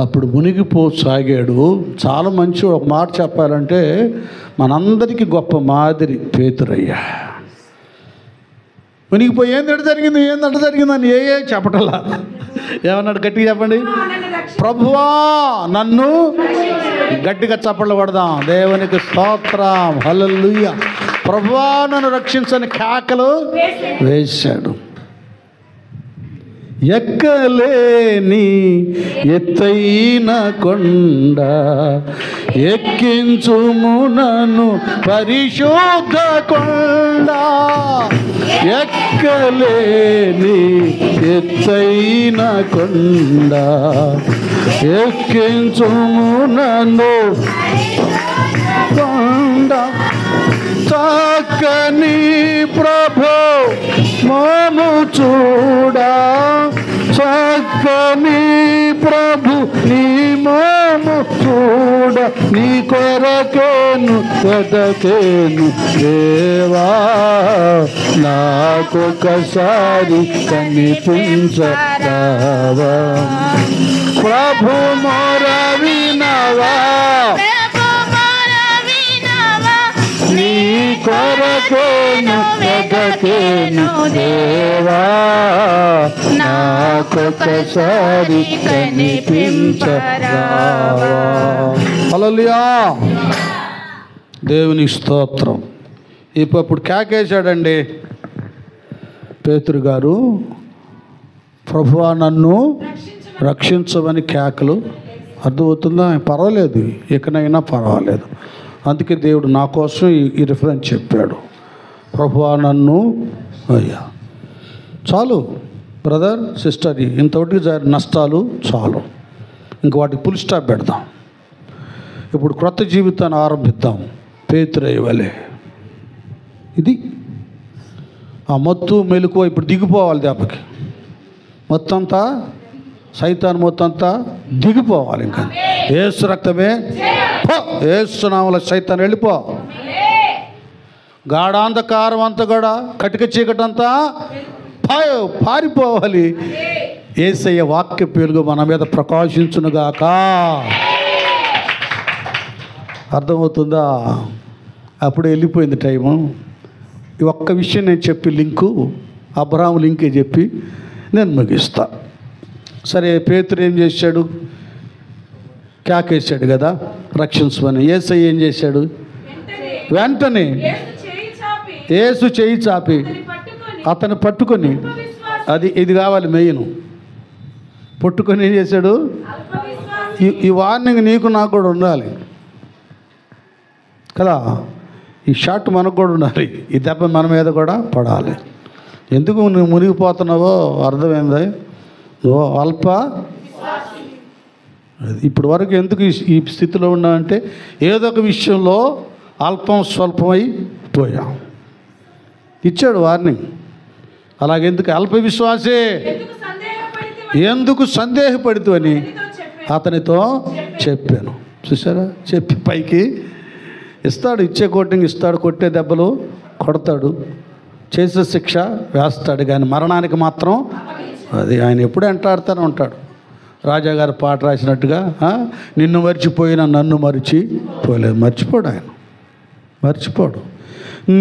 అప్పుడు మునిగిపోసాగాడు. చాలా మంచి ఒక మాట చెప్పాలంటే మనందరికీ గొప్ప మాదిరి పేతురయ్య. మునిగిపోయి ఏందంటే జరిగిందని ఏ చెప్పటలా. ఏమన్నాడు? గట్టిగా చెప్పండి. ప్రభువా నన్ను, గట్టిగా చప్పట్లు పడదాం. దేవునికి స్తోత్రం, హల్లెలూయా. ప్రభువా నన్ను రక్షించని కేకలు వేశాడు. ఎక్కలేని ఎత్తైన కొండ ఎక్కించుము నన్ను పరిశుద్ధ కొండ. ఎక్కలేని ఎత్తైన కొండ ఎక్కించుము నన్ను కొండ. చక్కని ప్రభు మోము చూడా, చక్కని ప్రభు నీ మోము చూడ. నీ కొరకేను వెదకేను దేవా, నాకొకసారి కనిపించరావా. ప్రభు మొర వినవా, నీ కొరకేను వెదకేను దేవా, నాకొకసారి కనిపించరావా. హల్లెలూయా. దేవుని స్తోత్రం. ఇప్పుడు కేకేశాడండి పేతురు గారు, ప్రభువా నన్ను రక్షించమని కేకలు. అర్థమవుతుందా? పర్వాలేదు, ఇకనైనా పర్వాలేదు. అందుకే దేవుడు నా కోసం ఈ రిఫరెన్స్ చెప్పాడు, ప్రభువా నన్ను. అయ్యా చాలు బ్రదర్ సిస్టర్, ఇంతవరకు జరిగిన నష్టాలు చాలు, ఇంక వాటికి ఫుల్ స్టాప్ పెడదాం. ఇప్పుడు క్రొత్త జీవితాన్ని ఆరంభిద్దాం పేతురయ్య వలె. ఇది ఆ మత్తు మెలకువ ఇప్పుడు దిగిపోవాలి. దెబ్బకి మొత్తం అంతా సైతాన్ మొత్తం అంతా దిగిపోవాలి. ఇంకా యేసు రక్తమే, యేసు నామములో సైతాన్ వెళ్ళిపో. గాఢాంధకారం అంతా కూడా, కటిక చీకటంతా పారిపోవాలి. యేసయ్య వాక్య పేలుగు మన మీద ప్రకాశించునుగాక. అర్థమవుతుందా? అప్పుడు వెళ్ళిపోయింది టైము. ఈ ఒక్క విషయం నేను చెప్పి లింకు, అబ్రహాము లింకే చెప్పి నేను ముగిస్తా. సరే, పేతురు ఏం చేశాడు? కేకేశాడు కదా రక్షించమని. యేసయ్య ఏం చేశాడు? వెంటనే యేసు చేయి చాపి అతను పట్టుకొని, ఇది కావాలి మెయిన్, పట్టుకొని ఏం చేశాడు? ఈ వార్నింగ్ నీకు నాకు కూడా ఉండాలి కదా. ఈ షాట్ మనకు కూడా ఉండాలి. ఈ దెబ్బ మన మీద కూడా పడాలి. ఎందుకు నువ్వు మునిగిపోతున్నావో అర్థమైంది. ఓ అల్ప, ఇప్పటి వరకు ఎందుకు ఈ స్థితిలో ఉన్నామంటే ఏదో ఒక విషయంలో అల్పం స్వల్పమై పోయాం. ఇచ్చాడు వార్నింగ్. అలాగెందుకు అల్ప విశ్వాసే, ఎందుకు సందేహపడితు అని అతనితో చెప్పాను. చూసారా? చెప్పి పైకి ఇస్తాడు, ఇచ్చే కోటింగ్ ఇస్తాడు, కొట్టే దెబ్బలు కొడతాడు, చేసే శిక్ష వేస్తాడు. కానీ మరణానికి మాత్రం అది ఆయన ఎప్పుడు వెంటాడుతూనే ఉంటాడు. రాజాగారు పాట రాసినట్టుగా, నిన్ను మర్చిపోయినా నన్ను మర్చిపోలేదు. మర్చిపోడు ఆయన, మర్చిపోడు.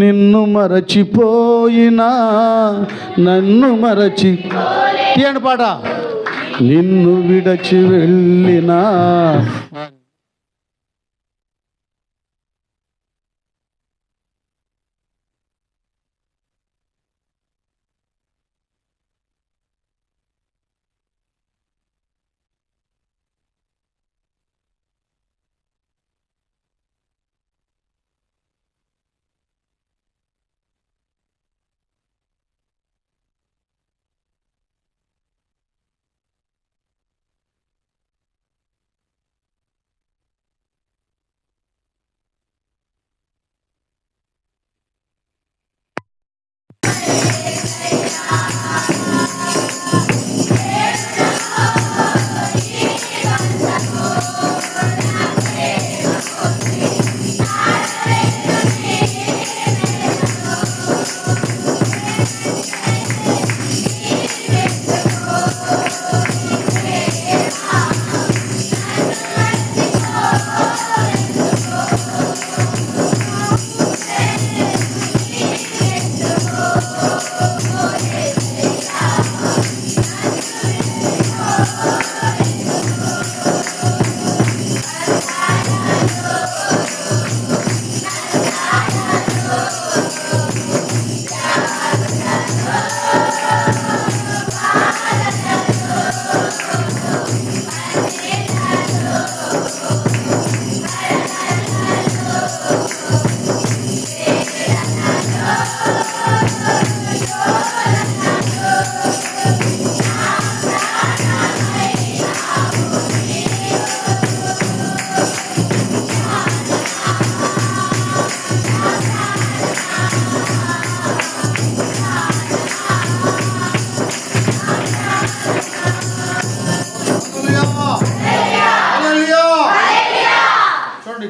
నిన్ను మరచిపోయినా నన్ను మరచి, తీయండి పాట. నిన్ను విడచి వెళ్ళినా.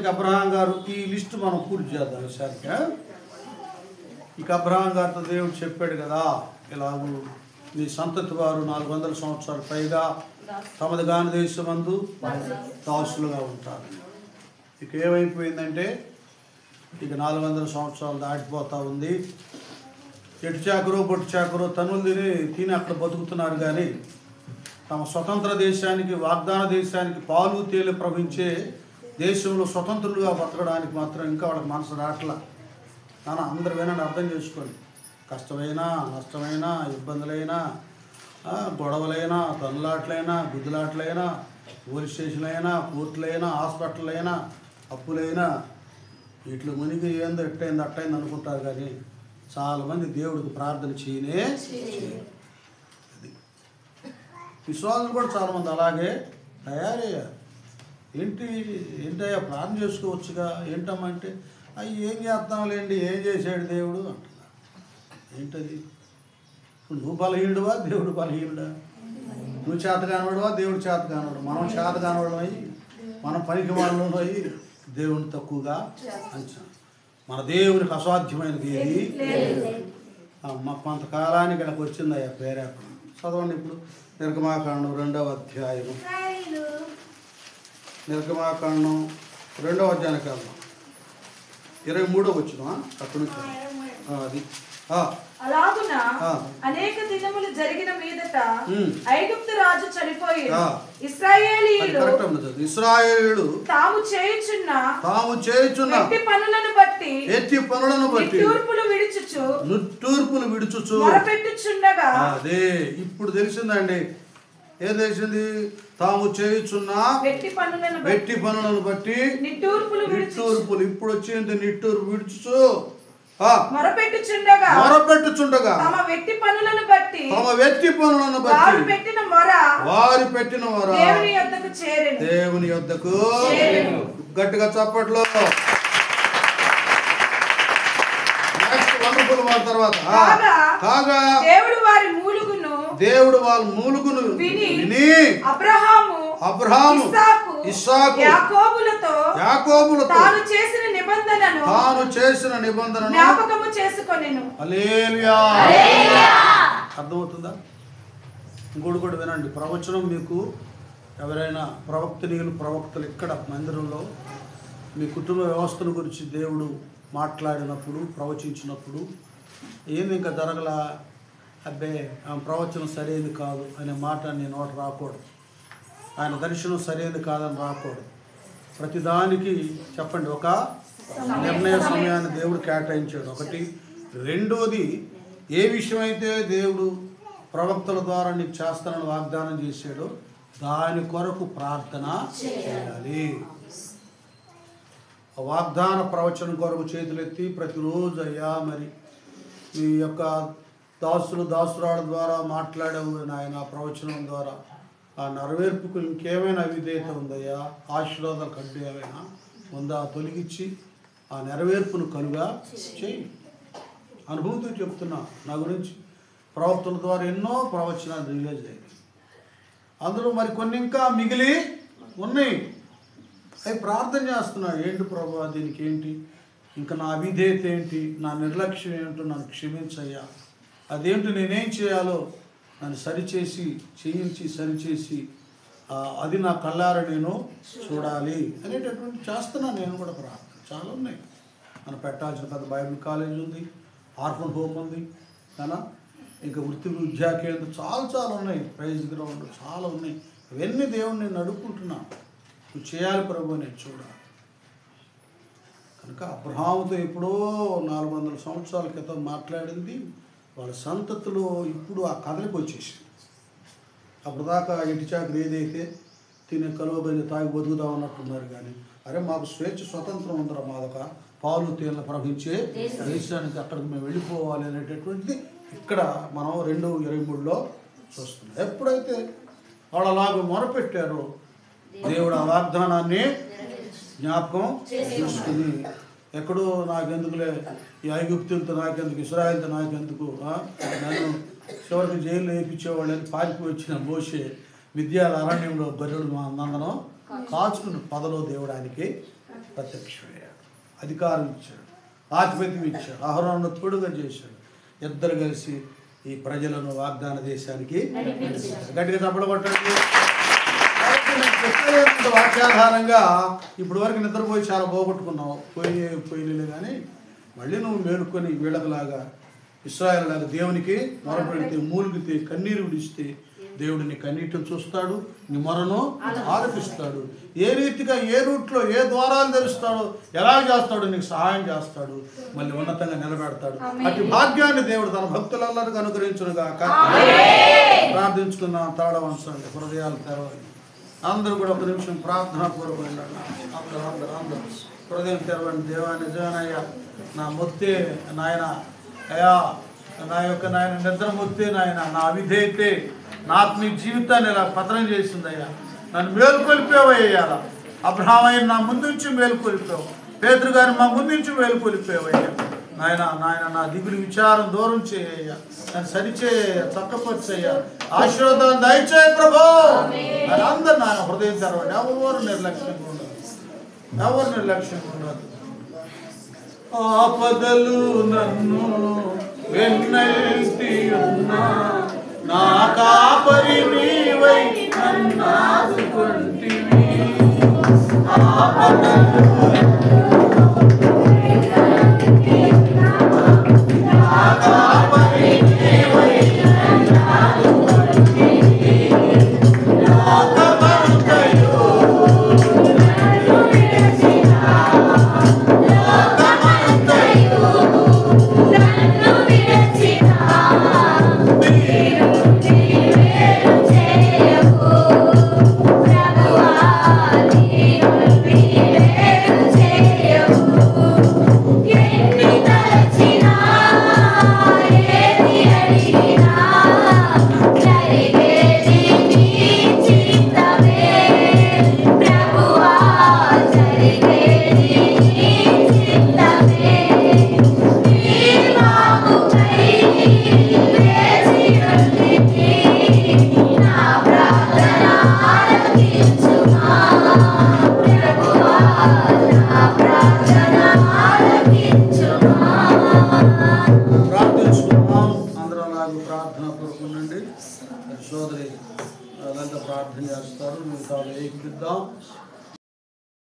అబ్రహాం గారు ఈ లిస్టు మనం పూర్తి చేద్దాం ఈసారిగా. ఇక అబ్రహాం గారితో దేవుడు చెప్పాడు కదా, ఇలాగూ నీ సంతతి వారు 400 సంవత్సరాలు పైగా తమది గాని దేశమందు దాసులుగా ఉంటారు. ఇక ఏమైపోయిందంటే ఇక 400 సంవత్సరాలు దాటిపోతూ ఉంది. ఎటు చాకరు పొట్టు చాకరు తనులు తిని అక్కడ బతుకుతున్నారు. కానీ తమ స్వతంత్ర దేశానికి, వాగ్దాన దేశానికి, పాలు తేలి ప్రవహించే దేశంలో స్వతంత్రులుగా బతకడానికి మాత్రం ఇంకా వాళ్ళకి మనసు రాట్లా. నాన్న అందరు వినండి, అర్థం చేసుకోండి. కష్టమైనా, నష్టమైనా, ఇబ్బందులైనా, గొడవలైనా, తన్నులాట్లైనా, గుద్దులాట్లైనా, పోలీస్ స్టేషన్లైనా, కోర్టులైనా, హాస్పిటల్ అప్పులైనా, వీటిలో మునిగి ఏందో ఎట్టయింది అట్టయింది అనుకుంటారు. కానీ చాలామంది దేవుడికి ప్రార్థన చేయనే చేయరు. అది విశ్వాసులు కూడా చాలామంది అలాగే తయారయ్యారు. ఏంటయ్యా ప్రార్థన చేసుకోవచ్చుగా, ఏంటమ్మా అంటే అవి ఏం చేస్తాంలేండి, ఏం చేశాడు దేవుడు అంటున్నారు. ఏంటది? ఇప్పుడు నువ్వు బలహీనుడువా, దేవుడు బలహీనుడా? నువ్వు చేత కానివాడువా, దేవుడు చేత కానివాడు? మనం చేత కానివాడు అయ్యి, మనం పనికి వాళ్ళు అయ్యి దేవుని తక్కువగా అంచనా. మన దేవునికి అసాధ్యమైనది ఏది మా కొంతకాలానికి ఇక్కడికి వచ్చిందయ్యా పేరేపం. చదవండి ఇప్పుడు నిర్గమాకాండం 2వ అధ్యాయం. నిర్గమాకాండం 2వ అధ్యాయానికి వెళ్దాం. 23వ వచ్చిన అక్కడి నుంచి అది అలాగున అనేక దినములు జరిగిన మీదట ఐగుప్తు రాజు చనిపోయి ఇశ్రాయేలీయులు తాము చేయుచున్న ఎట్టి పనులను బట్టి నిట్టూర్పులు విడుచుచు మొరపెట్టుచుండగా. అదే ఇప్పుడు తెలిసిందండి. ఏం తెలిసింది? తాము చేయుచున్న వెట్టి పనులను బట్టి నిట్టూర్పులు. ఇప్పుడు వచ్చింది నిట్టూర్పు విడుచుచు మొరపెట్టుచుండగా తమ వెట్టి పనులను బట్టి వారి పెట్టిన మొర దేవుని యొద్దకు గట్టిగా చప్పట్లో. తర్వాత కాగా దేవుడు వారి మూలుగును విని అబ్రహాము ఇస్సాకు యాకోబులతో తాను చేసిన నిబంధనను జ్ఞాపకము చేసుకొనెను. హల్లెలూయా. అర్థమవుతుందా? ఇంకోటి కూడా వినండి. ప్రవచనం మీకు ఎవరైనా ప్రవక్తలు ఇక్కడ మందిరంలో మీ కుటుంబ వ్యవస్థల గురించి దేవుడు మాట్లాడినప్పుడు, ప్రవచించినప్పుడు ఏంది ఇంకా జరగలా, అబ్బే ఆమె ప్రవచనం సరైనది కాదు అనే మాట నీ నోట రాకూడదు. ఆయన దర్శనం సరైనది కాదని రాకూడదు. ప్రతిదానికి చెప్పండి, ఒక నిర్ణయ సమయాన్ని దేవుడు కేటాయించాడు. ఒకటి. రెండోది, ఏ విషయమైతే దేవుడు ప్రవక్తల ద్వారా నీకు చేస్తానని వాగ్దానం చేశాడో దాని కొరకు ప్రార్థన చేయాలి. ఆ వాగ్దాన ప్రవచనం కొరకు చేతులెత్తి ప్రతిరోజు అయ్యా మరి మీ యొక్క దాసురాల ద్వారా మాట్లాడావు నాయన, ప్రవచనం ద్వారా ఆ నెరవేర్పుకు ఇంకేమైనా అవిధేయత ఉందయ్యా, ఆశీర్వాదాలు కంటే ఏమైనా ఉందా తొలగించి ఆ నెరవేర్పును కనుగా చేయి. అనుభూతితో చెప్తున్నా. నా గురించి ప్రవక్తల ద్వారా ఎన్నో ప్రవచనాలు రిలీజ్ అయ్యాయి. అందులో మరి కొన్ని ఇంకా మిగిలి ఉన్నాయి. అవి ప్రార్థన చేస్తున్నాడు. ఏంటి ప్రభు దీనికి ఏంటి, ఇంకా నా అవిధేయత ఏంటి, నా నిర్లక్ష్యం ఏంటో నన్ను క్షమించయ్యా, అదేంటి నేనేం చేయాలో నన్ను సరిచేసి అది నా కళ్ళారా నేను చూడాలి అనేటటువంటి చేస్తున్నాను. నేను కూడా ప్రార్థన చాలా ఉన్నాయి. మనం పెట్టాల్సిన పెద్ద బైబిల్ కాలేజ్ ఉంది, ఆర్ఫన్ హోమ్ ఉంది కదా, ఇంకా వృత్తి విద్యా కేంద్రం చాలా ఉన్నాయి, ప్రైజ్ గ్రౌండ్ చాలా ఉన్నాయి. ఇవన్నీ దేవుడిని నేను అడుక్కుంటున్నాను, నువ్వు చేయాలి ప్రభు, నేను చూడాలి. కనుక అబ్రహాముతో ఎప్పుడో 400 సంవత్సరాల క్రితం మాట్లాడింది వాళ్ళ సంతతిలో ఇప్పుడు ఆ కథలకు వచ్చేసింది. అప్పుడు దాకా ఇంటి చాకరి ఏదైతే తినే కలువబడి తాగి బతుకుతా ఉన్నట్టున్నారు. కానీ అరే మాకు స్వేచ్ఛ స్వతంత్రం ఉందరా, మాదొక పాలు తేలిన ప్రవహించే దేశానికి అక్కడికి మేము వెళ్ళిపోవాలి అనేటటువంటిది ఇక్కడ మనం 2:23లో చూస్తున్నాం. ఎప్పుడైతే వాళ్ళు అలాగ మొరపెట్టారో దేవుడు ఆ వాగ్దానాన్ని జ్ఞాపకం చేసుకుని, ఎక్కడో నాకెందుకులే ఈ ఐగుప్తులతో నాకెందుకు, ఇశ్రాయేలుతో నాకెందుకు, నన్ను చివరికి జైల్లో వేయించేవాళ్ళని పారిపోయి వచ్చిన మోషే విద్యాల అరణ్యంలో గొర్రెలు నందనం కాచుకుని పదలో దేవుడానికి ప్రత్యక్షమయ్యాడు, అధికారం ఇచ్చాడు, ఆధిపత్యం ఇచ్చాడు, అహరోను తోడుగా చేశాడు. ఇద్దరు కలిసి ఈ ప్రజలను వాగ్దాన దేశానికి గట్టిగా చప్పట్లు కొట్టండి. కృష్ణ వాక్యాధారంగా ఇప్పుడు వరకు నిద్రపోయి చాలా పోగొట్టుకున్నావు, పోయినలే కానీ మళ్ళీ నువ్వు మేలుకొని వీళ్ళకలాగా ఇశ్రాయేలులాగా దేవునికి మొరపెడితే, మూలిగితే, కన్నీరు విడిస్తే దేవుడు నీ కన్నీటిని చూస్తాడు, నీ మొరను ఆలకిస్తాడు. ఏ రీతిగా, ఏ రూట్లో, ఏ ద్వారాలు తెరుస్తాడో, ఎలా చేస్తాడో నీకు సహాయం చేస్తాడు, మళ్ళీ ఉన్నతంగా నిలబెడతాడు. అటు భాగ్యాన్ని దేవుడు తన భక్తులందరికీ అనుగ్రహించునుగాక. ప్రార్థించుకున్నాం. తాళ వంచండి, హృదయాలు తెరవండి. అందరూ కూడా ఒక నిమిషం ప్రార్థనాపూర్వకంగా అందరూ హృదయం తెరవండి. దేవా నిజమేనయ్యా, నా మొత్తే నాయన, అయ్యా నా యొక్క నాయన నిద్ర మొత్తే నాయన, నా అవిధేయతే నా ఆత్మీయ జీవితాన్ని ఇలా పతనం చేసిందయ్యా. నన్ను మేలుకొలిపేవయ్యా. అబ్రహాం అయిన నా ముందు నుంచి మేలుకొలిపావు, పేతురు గారిని మా ముందు నుంచి మేలుకొలిపేవయ్యా. నాయన నా దిగులు విచారం దూరం చేయ్యా, నన్ను సరిచేయ, చక్కపరిచయ్యా, ఆశీర్వాదాన్ని దయచేయ ప్రభు. అని అందరు నాయన హృదయం తెరవండి. ఎవరు నిర్లక్ష్యంగా ఉండదు. ఆపదలు నన్ను వెన్నెల్తి ఉన్నా, నా కాపరి నీవై నన్ను ఆదుకొంటివి. ఆపదలు సోదరి అదంతా ప్రార్థన చేస్తారు. మిగతా ఏకిద్దాం.